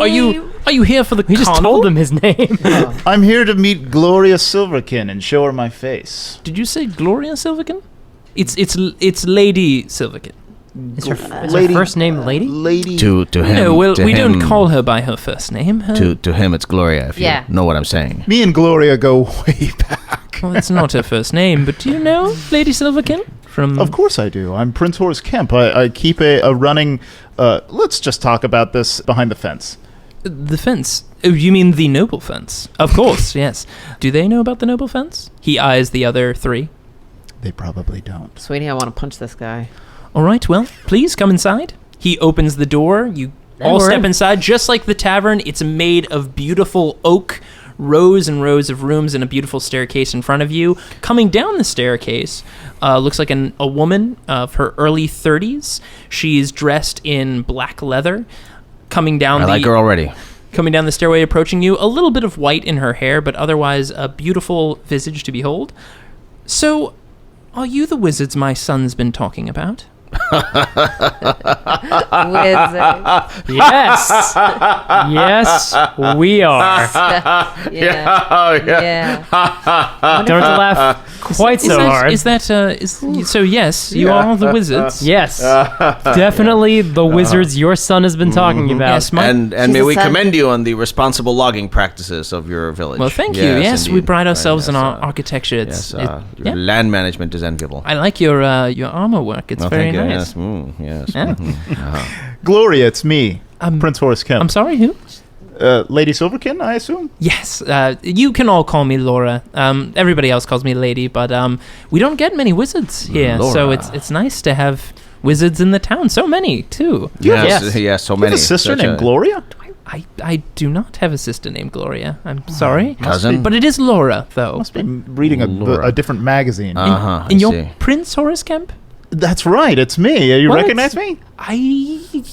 Are you here for the We just carnival? told him his name. I'm here to meet Gloria Silverkin and show her my face. Did you say Gloria Silverkin? It's Lady Silverkin. Is her first name Lady? Lady. To him. No, well, to we him, don't call her by her first name. To him, it's Gloria, if Yeah. you know what I'm saying. Me and Gloria go way back. Well, it's not her first name, but do you know Lady Silverkin? From Of course I do. I'm Prince Horace Kemp. I keep a running... let's just talk about this behind the fence. the fence. Oh, you mean the noble fence? Of course, yes. Do they know about the noble fence? He eyes the other three. They probably don't. Sweeney, I want to punch this guy. All right, well, please come inside. He opens the door. You And all we're step in. inside. Just like the tavern, it's made of beautiful oak, rows and rows of rooms, and a beautiful staircase in front of you. Coming down the staircase looks like a woman of her early 30s. She's dressed in black leather. Coming down I like her already. Coming down the stairway, approaching you, a little bit of white in her hair, but otherwise a beautiful visage to behold. So, are you the wizards my son's been talking about? Wizard. Yes. Yes, we are. Yeah. Oh, yeah. Yeah. Don't have to laugh quite so hard. Is that so? Yes, you are the wizards. Yes. Definitely the wizards your son has been talking about. Yes, my. And She's may a we son. commend you on the responsible logging practices of your village. Well, thank you. Yes, we indeed. pride ourselves in Yes, our architecture. It's, Yes, your yeah. land management is enviable. I like your armor work. It's Well, very thank you. nice. Yes, yes. Yeah. Gloria, it's me, Prince Horace Kemp. I'm sorry, who? Lady Silverkin, I assume? Yes, you can all call me Laura. Everybody else calls me Lady, but we don't get many wizards here, so Laura. it's nice to have wizards in the town. So many too. Yes, yes, so You have many. a sister Such named Gloria? I do not have a sister named Gloria. I'm sorry, Cousin? but it is Laura though. Must be reading Laura. a different magazine. Uh-huh, And I you're see. Prince Horace Kemp? That's right, it's me. You What? recognize me?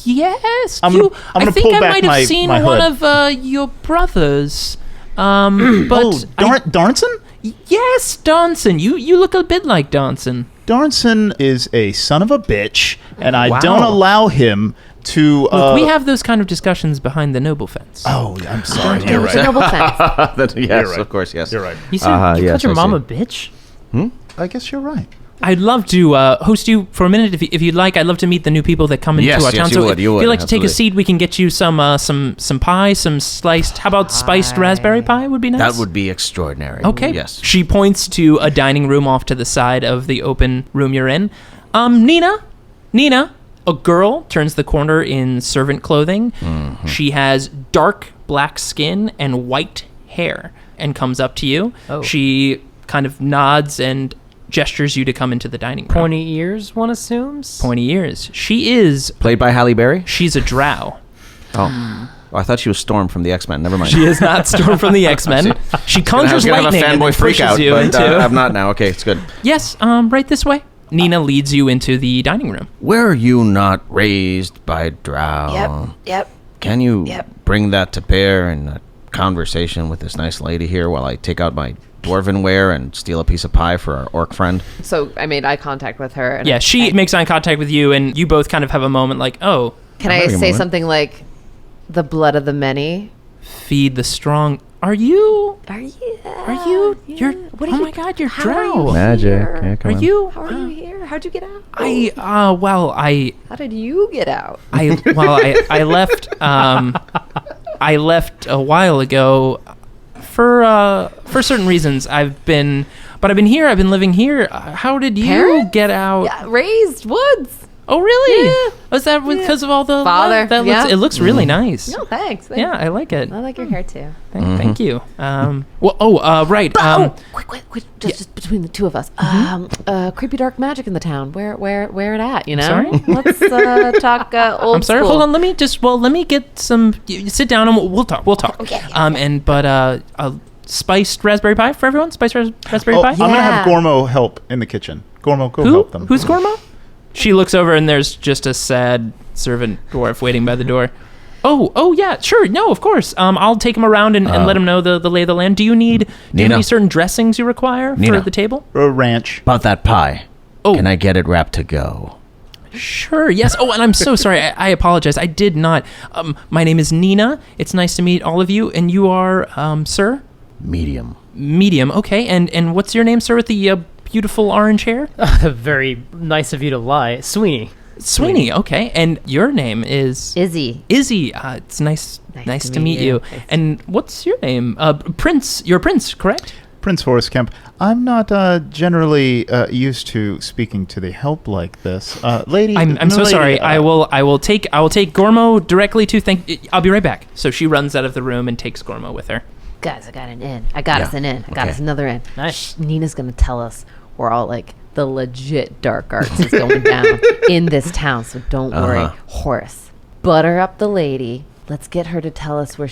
Yes. I'm you, gonna I think pull I back might have seen my one hood. of your brothers. But Oh, Darnson? yes, Darnson. You look a bit like Darnson. Darnson is a son of a bitch, and I Wow. don't allow him to... Look, we have those kind of discussions behind the noble fence. Oh, I'm sorry. It You're was a right. noble fence. Yes, right. of course, yes. You're right. You said you yes, called your I mom see. a bitch? I guess you're right. I'd love to host you for a minute if you'd like. I'd love to meet the new people that come into Yes, our yes, town. you So would, if you would, you'd like to take a absolutely. seat, we can get you some pie, some sliced. How about spiced raspberry pie? Would be nice. That would be extraordinary. Okay. Yes. She points to a dining room off to the side of the open room you're in. Nina. A girl turns the corner in servant clothing. Mm-hmm. She has dark black skin and white hair and comes up to you. Oh. She kind of nods and gestures you to come into the dining room. Pointy ears, one assumes? Pointy ears. She is. Played by Halle Berry? She's a drow. Oh. I thought she was Storm from the X-Men. Never mind. She is not Storm from the X-Men. She I was conjures going to have a lightning and then fanboy freak pushes out, you but into. I'm not now. Okay, it's good. Yes, right this way. Nina leads you into the dining room. Were you not raised by drow? Yep. Can you Yep. bring that to bear in a conversation with this nice lady here while I take out my dwarven ware and steal a piece of pie for our orc friend? So I made eye contact with her. And Yeah, she makes eye contact with you, and you both kind of have a moment like, oh, Can I'm I having a say moment. something like, "The blood of the many"? feed the strong. Are you? Are you? You're. What Oh my God, you're how are you drow. Magic. here? Yeah, Are come on. you? How are you here? How'd you get out? I How did you get out? I left. I left a while ago for certain reasons. I've been here. I've been living here. How did you Parents? get out? Yeah, raised woods. Oh, really? Yeah. Was that because of all the Father, That yeah. it looks really nice. No, thanks. Yeah, I like it. I like your hair too. Thank you. Right. Quick, just between the two of us. Creepy dark magic in the town. Where it at? You know. Sorry? Let's talk old. I'm sorry. School. Hold on. Let me get some. You sit down and we'll talk. Okay. Spiced raspberry pie for everyone. Spiced raspberry pie. I'm gonna have Gormo help in the kitchen. Gormo, go Who? help them. Who's Gormo? She looks over and there's just a sad servant dwarf waiting by the door. Oh yeah, sure. No, of course. I'll take him around and let him know the lay of the land. Do you have any certain dressings you require for the table? A ranch. About that pie. Oh. Can I get it wrapped to go? Sure, yes. Oh, and I'm so sorry. I apologize. I did not. My name is Nina. It's nice to meet all of you. And you are, sir? Medium. Medium, okay. And what's your name, sir, with the beautiful orange hair? Very nice of you to lie. Sweeney. Sweeney, okay. And your name is? Izzy. Izzy. It's nice to meet you. And what's your name? Prince. You're Prince, correct? Prince Horace Kemp. I'm not generally used to speaking to the help like this, lady. I'm so sorry. I will take Gormo directly to. I'll be right back. So she runs out of the room and takes Gormo with her. Guys, I got an inn. I got us an inn. I got us another inn. Nice. Nina's gonna tell us where all like the legit dark arts is going down in this town. So don't worry, Horace. Butter up the lady. Let's get her to tell us where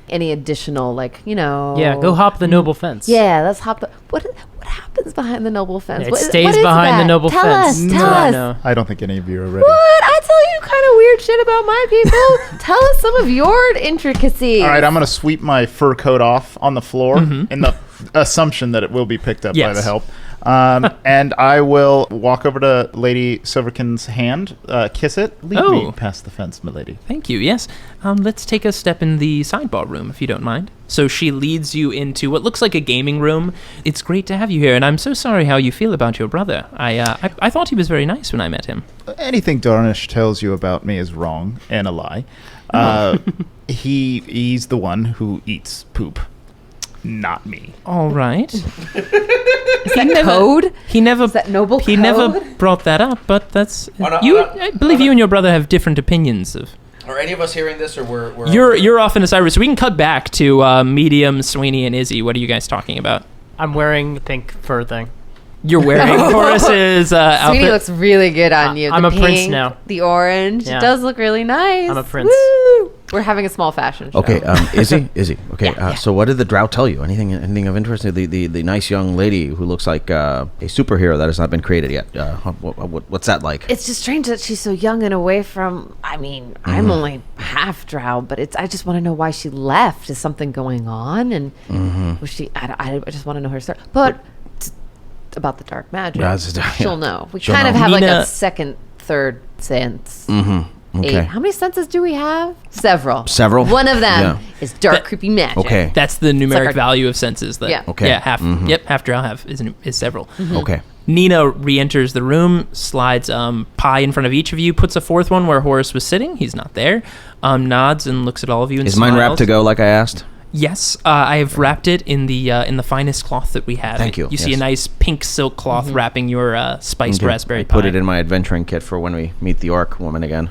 any additional Yeah, go hop the noble fence. Yeah, let's hop the. What happens behind the noble fence? It What stays is behind that? the noble Tell fence. Us, tell us. No. I don't think any of you are ready. What? I tell you kind of weird shit about my people. Tell us some of your intricacies. All right, I'm going to sweep my fur coat off on the floor in the assumption that it will be picked up by the help. And I will walk over to Lady Silverkin's hand, kiss it, lead me past the fence, milady. Thank you, yes. Let's take a step in the sidebar room, if you don't mind. So she leads you into what looks like a gaming room. It's great to have you here, and I'm so sorry how you feel about your brother. I thought he was very nice when I met him. Anything Darnish tells you about me is wrong and a lie. He's the one who eats poop, not me. All right. Is that code? He never. Is that noble He code? never brought that up, but that's I believe you and your brother have different opinions of. Are any of us hearing this, or we're You're off in the cyber, so we can cut back to Medium, Sweeney, and Izzy. What are you guys talking about? I'm wearing pink fur thing. You're wearing Horace's outfit. Sweeney looks really good on you. I'm The a prince pink, now. The orange. Yeah. It does look really nice. I'm a prince. Woo! We're having a small fashion show. Okay, Izzy. Okay, so what did the drow tell you? Anything of interest? The nice young lady who looks like a superhero that has not been created yet. What's that like? It's just strange that she's so young and away from. I mean, I'm only half drow, but I just want to know why she left. Is something going on? And was she? I just want to know her story. But about the dark magic, she'll know. We She'll kind of know. have like Nina- a second, third sense. Okay. 8. How many senses do we have? Several. Several? One of them Yeah. is dark, creepy magic. Okay. That's the numeric our- value of senses. That, Yeah. Okay. Yeah, half. Yep, half drow, half is several. Okay. Nina re-enters the room, slides pie in front of each of you, puts a fourth one where Horace was sitting. He's not there. Nods and looks at all of you and Is smiles. mine wrapped to go like I asked? Yes, I have wrapped it in the finest cloth that we have. Thank you, You see a yes. nice pink silk cloth wrapping your spiced raspberry I pie. put it in my adventuring kit for when we meet the orc woman again.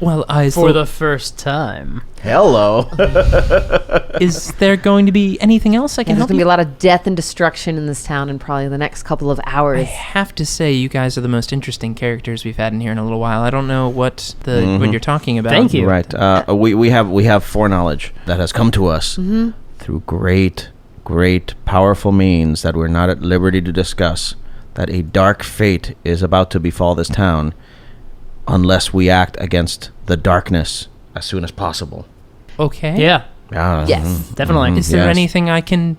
Well, For the first time. Hello. is there going to be anything else I can There's help going to be you? a lot of death and destruction in this town in probably the next couple of hours. I have to say, you guys are the most interesting characters we've had in here in a little while. I don't know what what you're talking about. Thank you. Right. We have foreknowledge that has come to us through great, powerful means that we're not at liberty to discuss. That a dark fate is about to befall this town, unless we act against the darkness as soon as possible. Okay. Yeah, Yes. definitely. Is there Yes. anything I can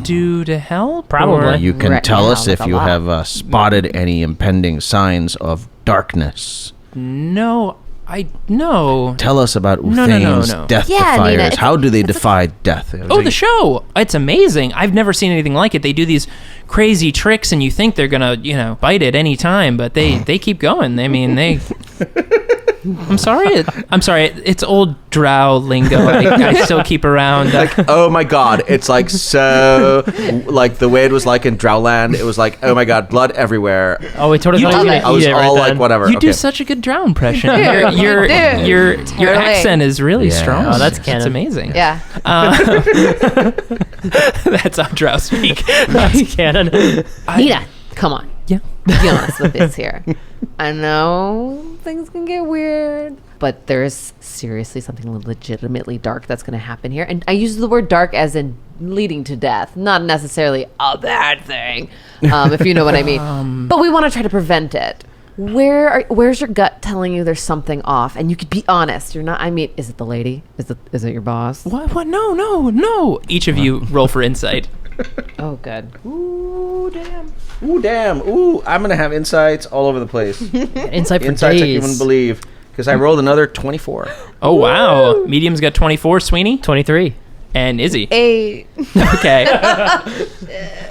do to help? Probably. or- You can Right tell now, us like if a you lot. have spotted any impending signs of darkness. No, I no. Tell us about No. Uthane's death Yeah, Nina, defiers. it's How do they it's a- defy death? Oh, the show! It's amazing. I've never seen anything like it. They do these crazy tricks, and you think they're gonna, bite at any time, but they keep going. I mean, they I'm sorry. I'm sorry. It's old drow lingo. I still keep around. Oh my god, it's like so like the way it was like in Drowland. It was like, oh my god, blood everywhere. Oh, we totally thought you were I gonna was eat it all right like then. whatever. You okay. do such a good drow impression. Dude, Your Totally. accent is really Yeah. strong. Oh, that's It's canon. amazing. Yeah. That's how drow speak. Canon. Nina, come on. Yeah. Be honest with this here. I know things can get weird, but there's seriously something legitimately dark that's going to happen here. And I use the word dark as in leading to death, not necessarily a bad thing, if you know what I mean. But we want to try to prevent it. Where's your gut telling you there's something off? And you could be honest. You're not. I mean, is it the lady? Is it your boss? What? No. Each of you roll for insight. Oh, good. Ooh damn. Ooh, I'm gonna have insights all over the place. Insight for Insights like you days. wouldn't believe. Because I rolled another 24. Oh, wow. Medium's got 24, Sweeney, 23. and Izzy. 8. Okay.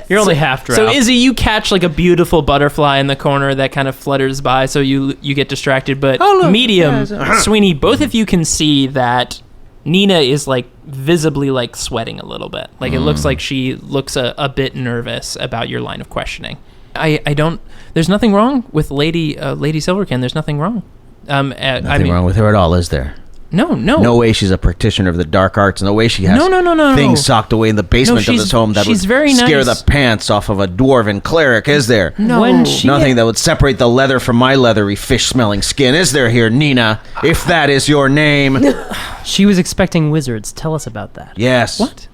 You're only half drow. So Izzy, you catch like a beautiful butterfly in the corner that kind of flutters by, so you get distracted. But Medium, Sweeney, both of you can see that Nina is like visibly like sweating a little bit. Like it looks like she looks a bit nervous about your line of questioning. I don't. There's nothing wrong with Lady Silverkin. There's nothing wrong. Nothing wrong with her at all, is there? No. No way she's a practitioner of the dark arts. No way she has No. things socked away in the basement of she's- this home that would she's very scare nice. the pants off of a dwarven cleric, is there? No. When she- Nothing that would separate the leather from my leathery fish-smelling skin, is there here, Nina? If that is your name. She was expecting wizards. Tell us about that. Yes. What?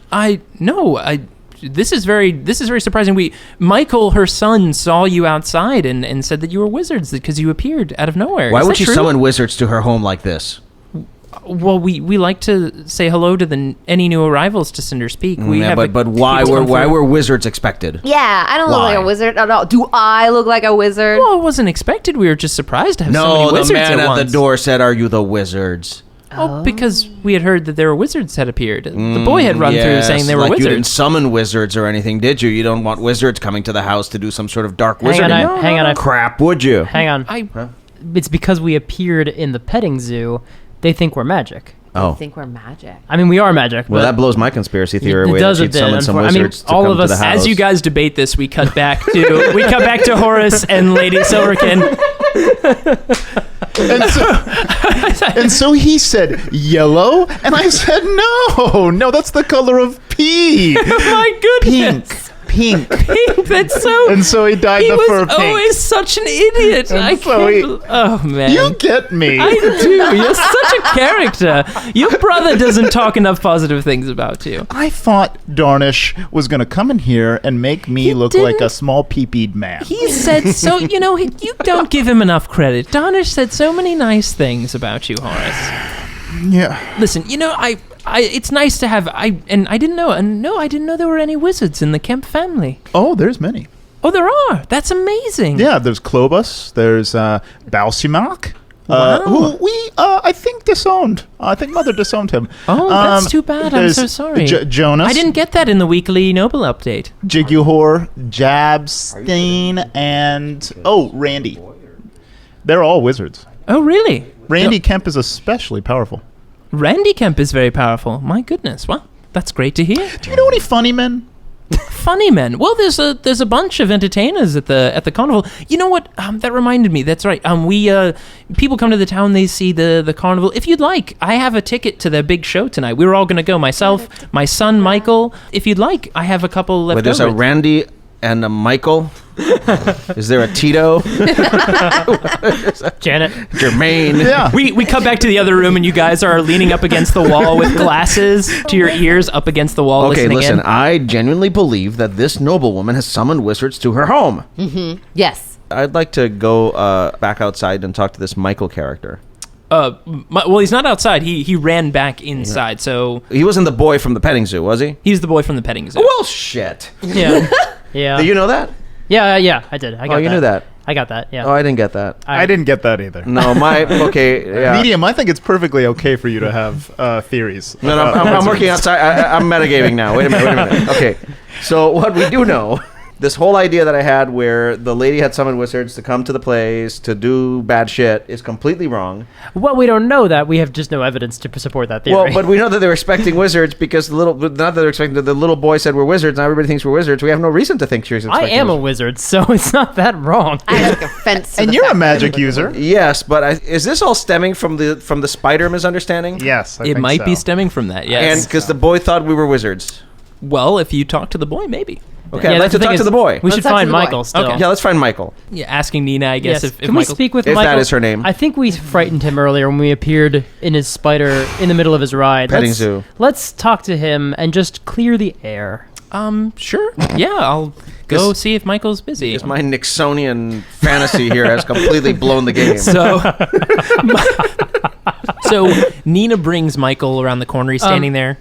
This is very surprising. Michael, her son, saw you outside and said that you were wizards because you appeared out of nowhere. Why Is would that she true? summon wizards to her home like this? Well, we like to say hello to any new arrivals to Cinder's Peak. But why were wizards expected? Yeah, I don't look Why? like a wizard at all. Do I look like a wizard? Well, it wasn't expected. We were just surprised to have so many No, the wizards man at once. the door said, "Are you the wizards?" Oh, because we had heard that there were wizards had appeared. The boy had run through saying they were like You didn't wizards. summon wizards or anything, did you? You don't want wizards coming to the house to do some sort of dark Hang wizarding. on, hang on. Crap, would you? Hang on. It's because we appeared in the petting zoo. They think we're magic. Oh. I think we're magic. I mean, we are magic. Well, but that blows my conspiracy theory It away. does That a she'd bit. summon some I mean, wizards to all come of to us- the house. As you guys debate this, we cut back to Horace and Lady Silverkin. And so he said yellow, and I said no, that's the color of pea. My goodness. Pink. That's so. And so he dyed He the fur was pink. always such an idiot. I so can't. Oh man. You get me. I do. You're such a character. Your brother doesn't talk enough positive things about you. I thought Darnish was going to come in here and make me He look like didn't. a small peepeed man. He said so. You don't give him enough credit. Darnish said so many nice things about you, Horace. Yeah. Listen, it's nice to have. I didn't know. And no, I didn't know there were any wizards in the Kemp family. Oh, there's many. Oh, there are. That's amazing. Yeah, there's Clobus. There's Balsimark. Wow. Who we, I think, disowned. I think Mother disowned him. Oh, that's too bad. I'm there's so sorry. Jonas. I didn't get that in the weekly Noble update. Jiguhor, Jabstein, and Randy. They're all wizards. Oh, really? Randy Kemp is especially powerful. Randy Kemp is very powerful. My goodness. Well, that's great to hear. Do you know any funny men? Funny men. Well, there's a bunch of entertainers at the carnival. You know what? That reminded me. That's right. People come to the town. They see the carnival. If you'd like, I have a ticket to their big show tonight. We were all going to go. Myself, my son Michael. If you'd like, I have a couple left Wait, there's over. a Randy and a Michael. Is there a Tito? Janet. Jermaine? Yeah. We cut back to the other room, and you guys are leaning up against the wall with glasses to your ears up against the wall. Okay, listening listen, in. I genuinely believe that this noblewoman has summoned wizards to her home. Yes. I'd like to go back outside and talk to this Michael character. Well, he's not outside. He ran back inside. So He wasn't the boy from the petting zoo, was he? he's the boy from the petting zoo. Well, shit. Yeah. Yeah. Do you know that? Yeah, I did. I got you that. knew that. I got that, yeah. Oh, I didn't get that. I didn't get that either. No, okay, yeah. Medium, I think it's perfectly okay for you to have theories. No, I'm working outside. I'm metagaming now. Wait a minute. Okay, so what we do know this whole idea that I had where the lady had summoned wizards to come to the place to do bad shit is completely wrong. Well, we don't know that. We have just no evidence to support that theory. Well, but we know that they were expecting wizards because not that they're expecting, the little boy said we're wizards, now everybody thinks we're wizards. We have no reason to think she was expecting I am a wizards. wizard, so it's not that wrong. I have like offense to And the you're a fact that magic everybody- user. Yes, but is this all stemming from the spider misunderstanding? Yes, I It think might be so. stemming from that, And yes. because the boy thought we were wizards. Well, if you talk to the boy, maybe. Okay, I'd like that's to the talk thing to is, the boy. We Let's should talk to find the boy. Michael still. Okay. Yeah, let's find Michael. Yeah, asking Nina, I guess, Yes. if Can we Michael... speak with If Michael? that is her name. I think we frightened him earlier when we appeared in his spider in the middle of his ride. Petting zoo. Let's talk to him and just clear the air. Sure. Yeah, I'll go This- see if Michael's busy. Because my Nixonian fantasy here has completely blown the game. So Nina brings Michael around the corner. He's standing there.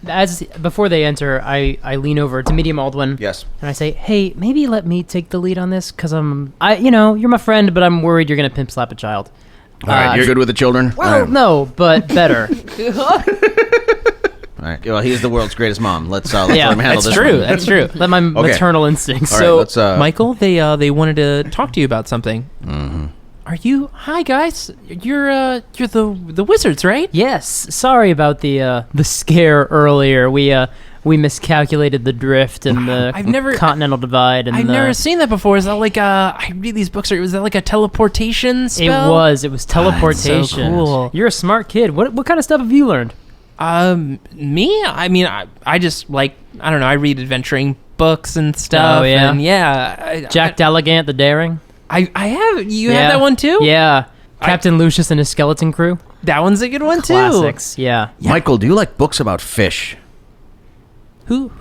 Before they enter, I lean over to Medium Aldwyn. Yes. And I say, "Hey, maybe let me take the lead on this, because you're my friend, but I'm worried you're gonna pimp slap a child." All right, you're good with the children? Well, All right. no, but better. All right. Well, he's the world's greatest mom. Let's let Yeah, him handle That's this true. one. That's true. Let my maternal instincts. All right, So, let's, Michael, they wanted to talk to you about something. Mm-hmm. Are you? Hi, guys. You're the wizards, right? Yes. Sorry about the scare earlier. We miscalculated the drift and the I've never- continental divide. And I've never seen that before. Is that like I read these books? Was that like a teleportation It spell? was teleportation. cool. You're a smart kid. What kind of stuff have you learned? Me? I mean, I just like, I don't know. I read adventuring books and stuff. Oh, yeah? And yeah. Jack Dalligant the Daring. I have. You have that one too? Yeah. Captain Lucius and his skeleton crew. That one's a good one too. Classics. Yeah. Michael, do you like books about fish? Who?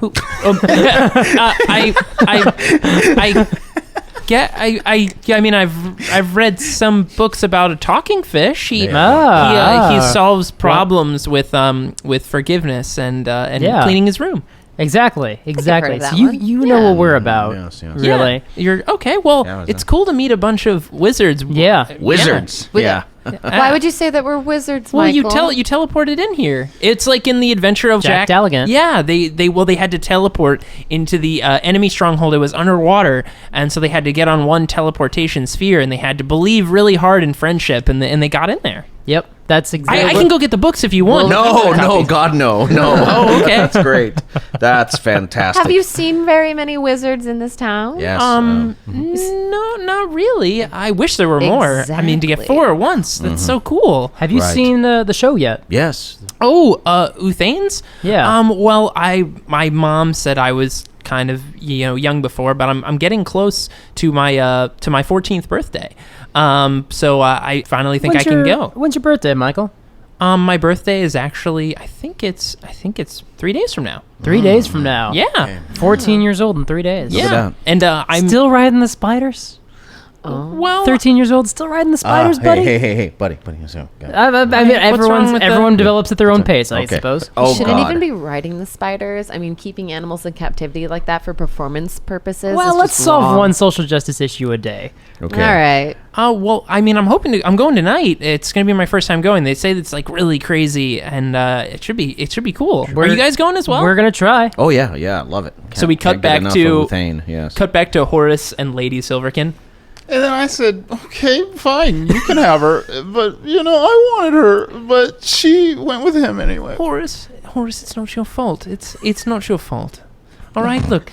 I mean, I've read some books about a talking fish. He solves problems with forgiveness and Yeah. cleaning his room. Exactly. heard Exactly. of So that you one. you know what we're about. Yes, yes. Really. Yeah. You're okay. Well, Yeah, it's cool to meet a bunch of wizards. Yeah. Wizards. Yeah. Why would you say that we're wizards, Well, Michael? you teleported in here. It's like in the adventure of Jack Dalligant. Yeah, they had to teleport into the enemy stronghold. It was underwater, and so they had to get on one teleportation sphere, and they had to believe really hard in friendship, and they got in there. Yep. That's exactly. I can go get the books if you want. No, God, no. Oh, okay. That's great. That's fantastic. Have you seen very many wizards in this town? Yes. No, not really. I wish there were more. I mean, to get Exactly. 4 at once, that's so cool. Have you Right. seen the show yet? Yes. Oh, Uthanes? Yeah. Well, my mom said I was kind of young before, but I'm getting close to my 14th birthday. So I finally think I can go. When's your birthday, Michael? My birthday is actually I think it's 3 days from now. 3 days from now. Yeah. 14 years old in 3 days. Look at Yeah. that. And I'm Still riding the spiders? well 13 years old, still riding the spiders, buddy? Hey, buddy. So, I mean, wrong with everyone that? develops at their own pace, I Okay. suppose. Oh, You shouldn't God. even be riding the spiders. I mean, keeping animals in captivity like that for performance purposes. Well, is let's just solve wrong. one social justice issue a day. Okay. All right. well, I mean, I'm going tonight. It's going to be my first time going. They say it's like really crazy, and it should be cool. Are you guys going as well? We're going to try. Oh, yeah. Love it. So we cut Can't get back enough to- of Uthane, yes. Cut back to Horace and Lady Silverkin. And then I said, okay, fine, you can have her. But, I wanted her, but she went with him anyway. Horace, it's not your fault. It's not your fault. All right, look,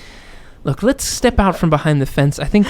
let's step out from behind the fence. I think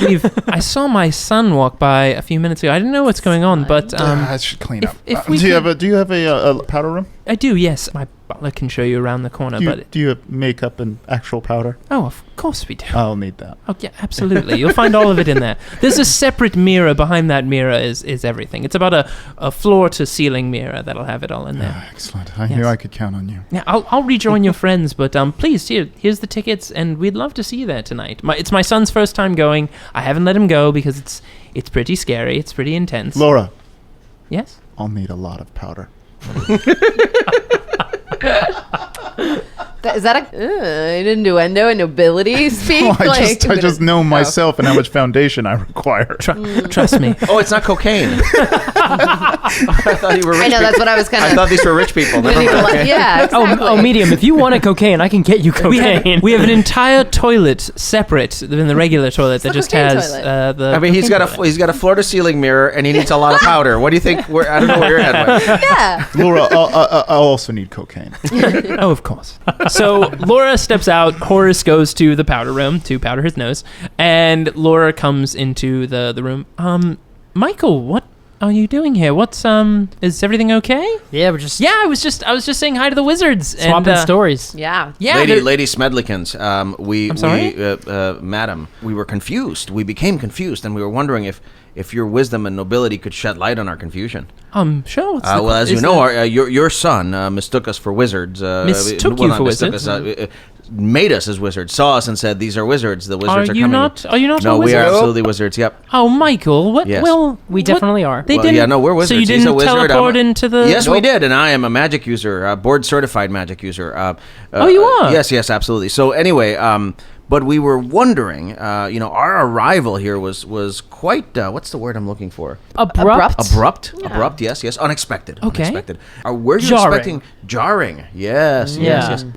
I saw my son walk by a few minutes ago. I didn't know what's going on, but I should clean up. if we do you could- have a powder room? I do. Yes, my butler can show you around the corner. Do you have makeup and actual powder? Of course we do. I'll need that. Oh yeah, absolutely. You'll find all of it in there. There's a separate mirror behind that mirror. Is everything. It's about a floor to ceiling mirror that'll have it all in there. Excellent. I Yes. knew I could count on you. Yeah, I'll rejoin your friends, but please, here's the tickets, and we'd love to see you there tonight. It's my son's first time going. I haven't let him go because it's pretty scary. It's pretty intense. Laura, Yes. I'll need a lot of powder. Is that an innuendo and nobility speak? I just know myself and how much foundation I require. Trust me. Oh, it's not cocaine. I thought you were rich. I know, that's what I was kind of... I thought these were rich people. Never mind. Okay. Yeah, exactly. Oh, Medium, if you wanted cocaine, I can get you cocaine. We have an entire toilet separate than the regular toilet that just cocaine has toilet. the. I mean, he's got a floor-to-ceiling mirror, and he needs a lot of powder. What do you think? I don't know where your head went. Yeah. Laura, I also need cocaine. Oh, of course. So Laura steps out. Horace goes to the powder room to powder his nose, and Laura comes into the room. Michael, what are you doing here? Is everything okay? Yeah, we're just I was just saying hi to the wizards. swapping and, stories. Yeah. Yeah, Lady Smedlikins, I'm sorry? Madam, we were confused. We became confused, and we were wondering if your wisdom and nobility could shed light on our confusion. Sure. What's Well, as you know, your son mistook us for wizards. Mistook you for wizards? Made us as wizards. Saw us and said, "These are wizards. The wizards are you coming." not? Are you not? No, a we wizard? are absolutely wizards. Yep. Oh, Michael. What? Yes. Well, We definitely are. They Well, didn't. yeah, no, we're wizards. So you He's didn't a wizard. teleport into the. Yes, we did, and I am a magic user, board certified magic user. Oh, you are? Yes, absolutely. So anyway, but we were wondering, our arrival here was quite. What's the word I'm looking for? Abrupt. Abrupt. Yes. Unexpected. Okay. Unexpected. Were you Jarring. expecting jarring? Yes.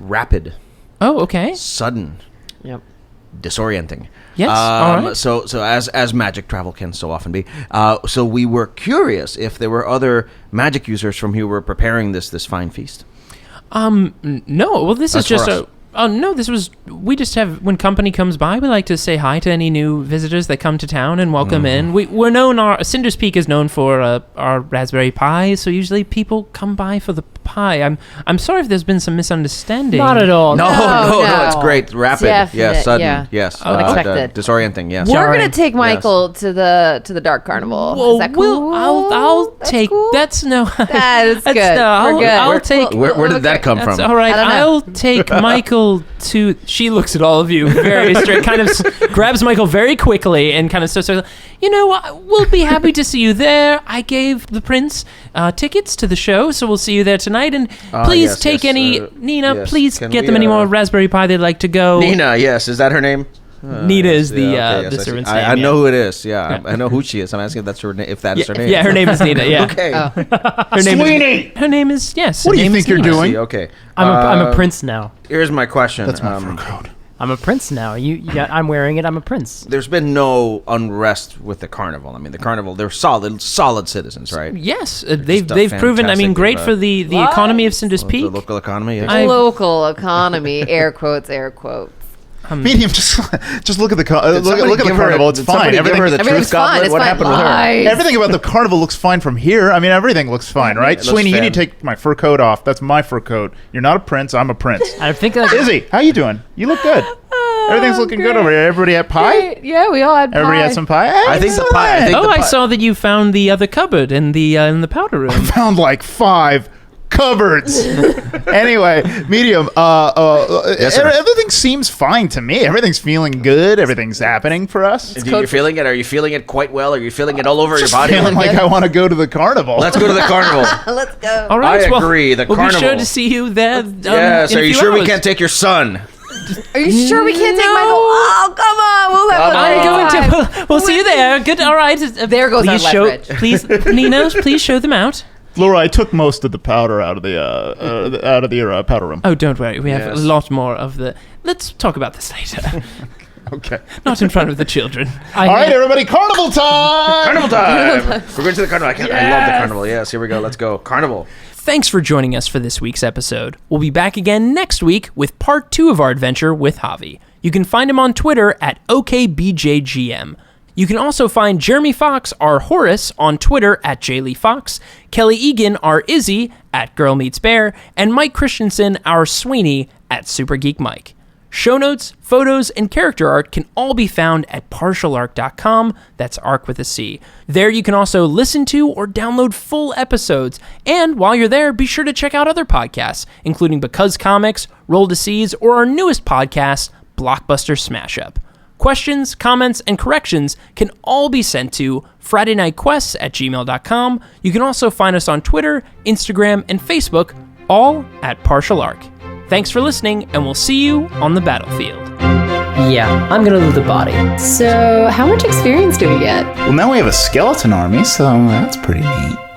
Rapid. Oh, okay. Sudden. Yep. Disorienting. Yes. All right. So as magic travel can so often be. So we were curious if there were other magic users from who were preparing this fine feast. No. Well, this is That's just for us. no, we just have, when company comes by, we like to say hi to any new visitors that come to town and welcome in. We're known, Cinder's Peak is known for our raspberry pie, so usually people come by for the pie. I'm sorry if there's been some misunderstanding. Not at all. No, no. it's great. Rapid. Definite, Yes, sudden. yeah. Yes. Unexpected. Disorienting, yes. We're Jarring. gonna take Michael to the Dark Carnival. Well, Is that cool? I'll That's take. cool? That's no. That is good. No, We're good. I'll take. Where did that come from? That's all right. I don't know. I'll take Michael to. She looks at all of you very straight, kind of grabs Michael very quickly and kind of says, we'll be happy to see you there. I gave the prince tickets to the show, so we'll see you there tonight. And please take any Nina. yes. Please Can get we, them any more raspberry pie they'd like to go. Nina, yes. Is that her name? Nina is the yes, the I see. servant's I name. know who it is. Yeah, I know who she is. I'm asking if that's her if that is her name. Yeah, her name is Nina. Yeah. Okay. Her name Sweeney! Her name is yes. What her do you name think is you're Nina. doing? See, okay. I'm a prince now. Here's my question. That's my fur coat. I'm a prince now. I'm wearing it. I'm a prince. There's been no unrest with the carnival. I mean, the carnival, they're solid citizens, right? Yes, Just they've proven. I mean, fantastic, great for the economy of Cinder's The Peak. local economy, yes. Local economy, air quotes. Medium, just look at the Did somebody look at the give her- carnival. It's did fine. somebody give her the Everything's truth goblet? fine. It's What fine. happened with her? Lies. Everything about the carnival looks fine from here. I mean, everything looks fine, right? looks Sweeney, you fine. need to take my fur coat off. That's my fur coat. You're not a prince. I'm a prince. I think that Izzy, how you doing? You look good. Everything's looking good over here. Everybody had pie? Yeah, we all had pie. Everybody had some pie? I think the pie. I saw that you found the other cupboard in the powder room. Found like 5 cupboards. Anyway, Medium, sir. everything seems fine to me. Everything's feeling good. Everything's happening for us. You're feeling it? Are you feeling it quite well? Are you feeling it all over your Just body? feeling like I want to go to the carnival. Let's go to the carnival. Let's go. All right, I agree, the we'll be sure carnival. to see you there. Yes. in a Are you few sure we hours. can't take your son? Are you sure we can't take No. Michael? Oh, come on. We'll have I'm a going to. We'll see you there. Good. All right. There goes our please leverage. Please, Nina, please show them out. Laura, I took most of the powder out of the powder room. Oh, don't worry. We have Yes. a lot more of the. Let's talk about this later. Okay. Not in front of the children. All right, everybody, carnival time! Carnival time! We're going to the carnival. I love the carnival. Yes, here we go. Let's go. Carnival. Thanks for joining us for this week's episode. We'll be back again next week with part 2 of our adventure with Javi. You can find him on Twitter at OKBJGM. You can also find Jeremy Fox, our Horace, on Twitter at JLeeFox, Kelly Egan, our Izzy, at Girl Meets Bear, and Mike Christensen, our Sweeney, at SuperGeekMike. Show notes, photos, and character art can all be found at partialarc.com. That's arc with a C. There you can also listen to or download full episodes. And while you're there, be sure to check out other podcasts, including Because Comics, Roll to Seas, or our newest podcast, Blockbuster Smash Up. Questions, comments, and corrections can all be sent to FridayNightQuests@gmail.com. You can also find us on Twitter, Instagram, and Facebook, all at Partial Arc. Thanks for listening, and we'll see you on the battlefield. Yeah, I'm gonna loot the body. So, how much experience do we get? Well, now we have a skeleton army, so that's pretty neat.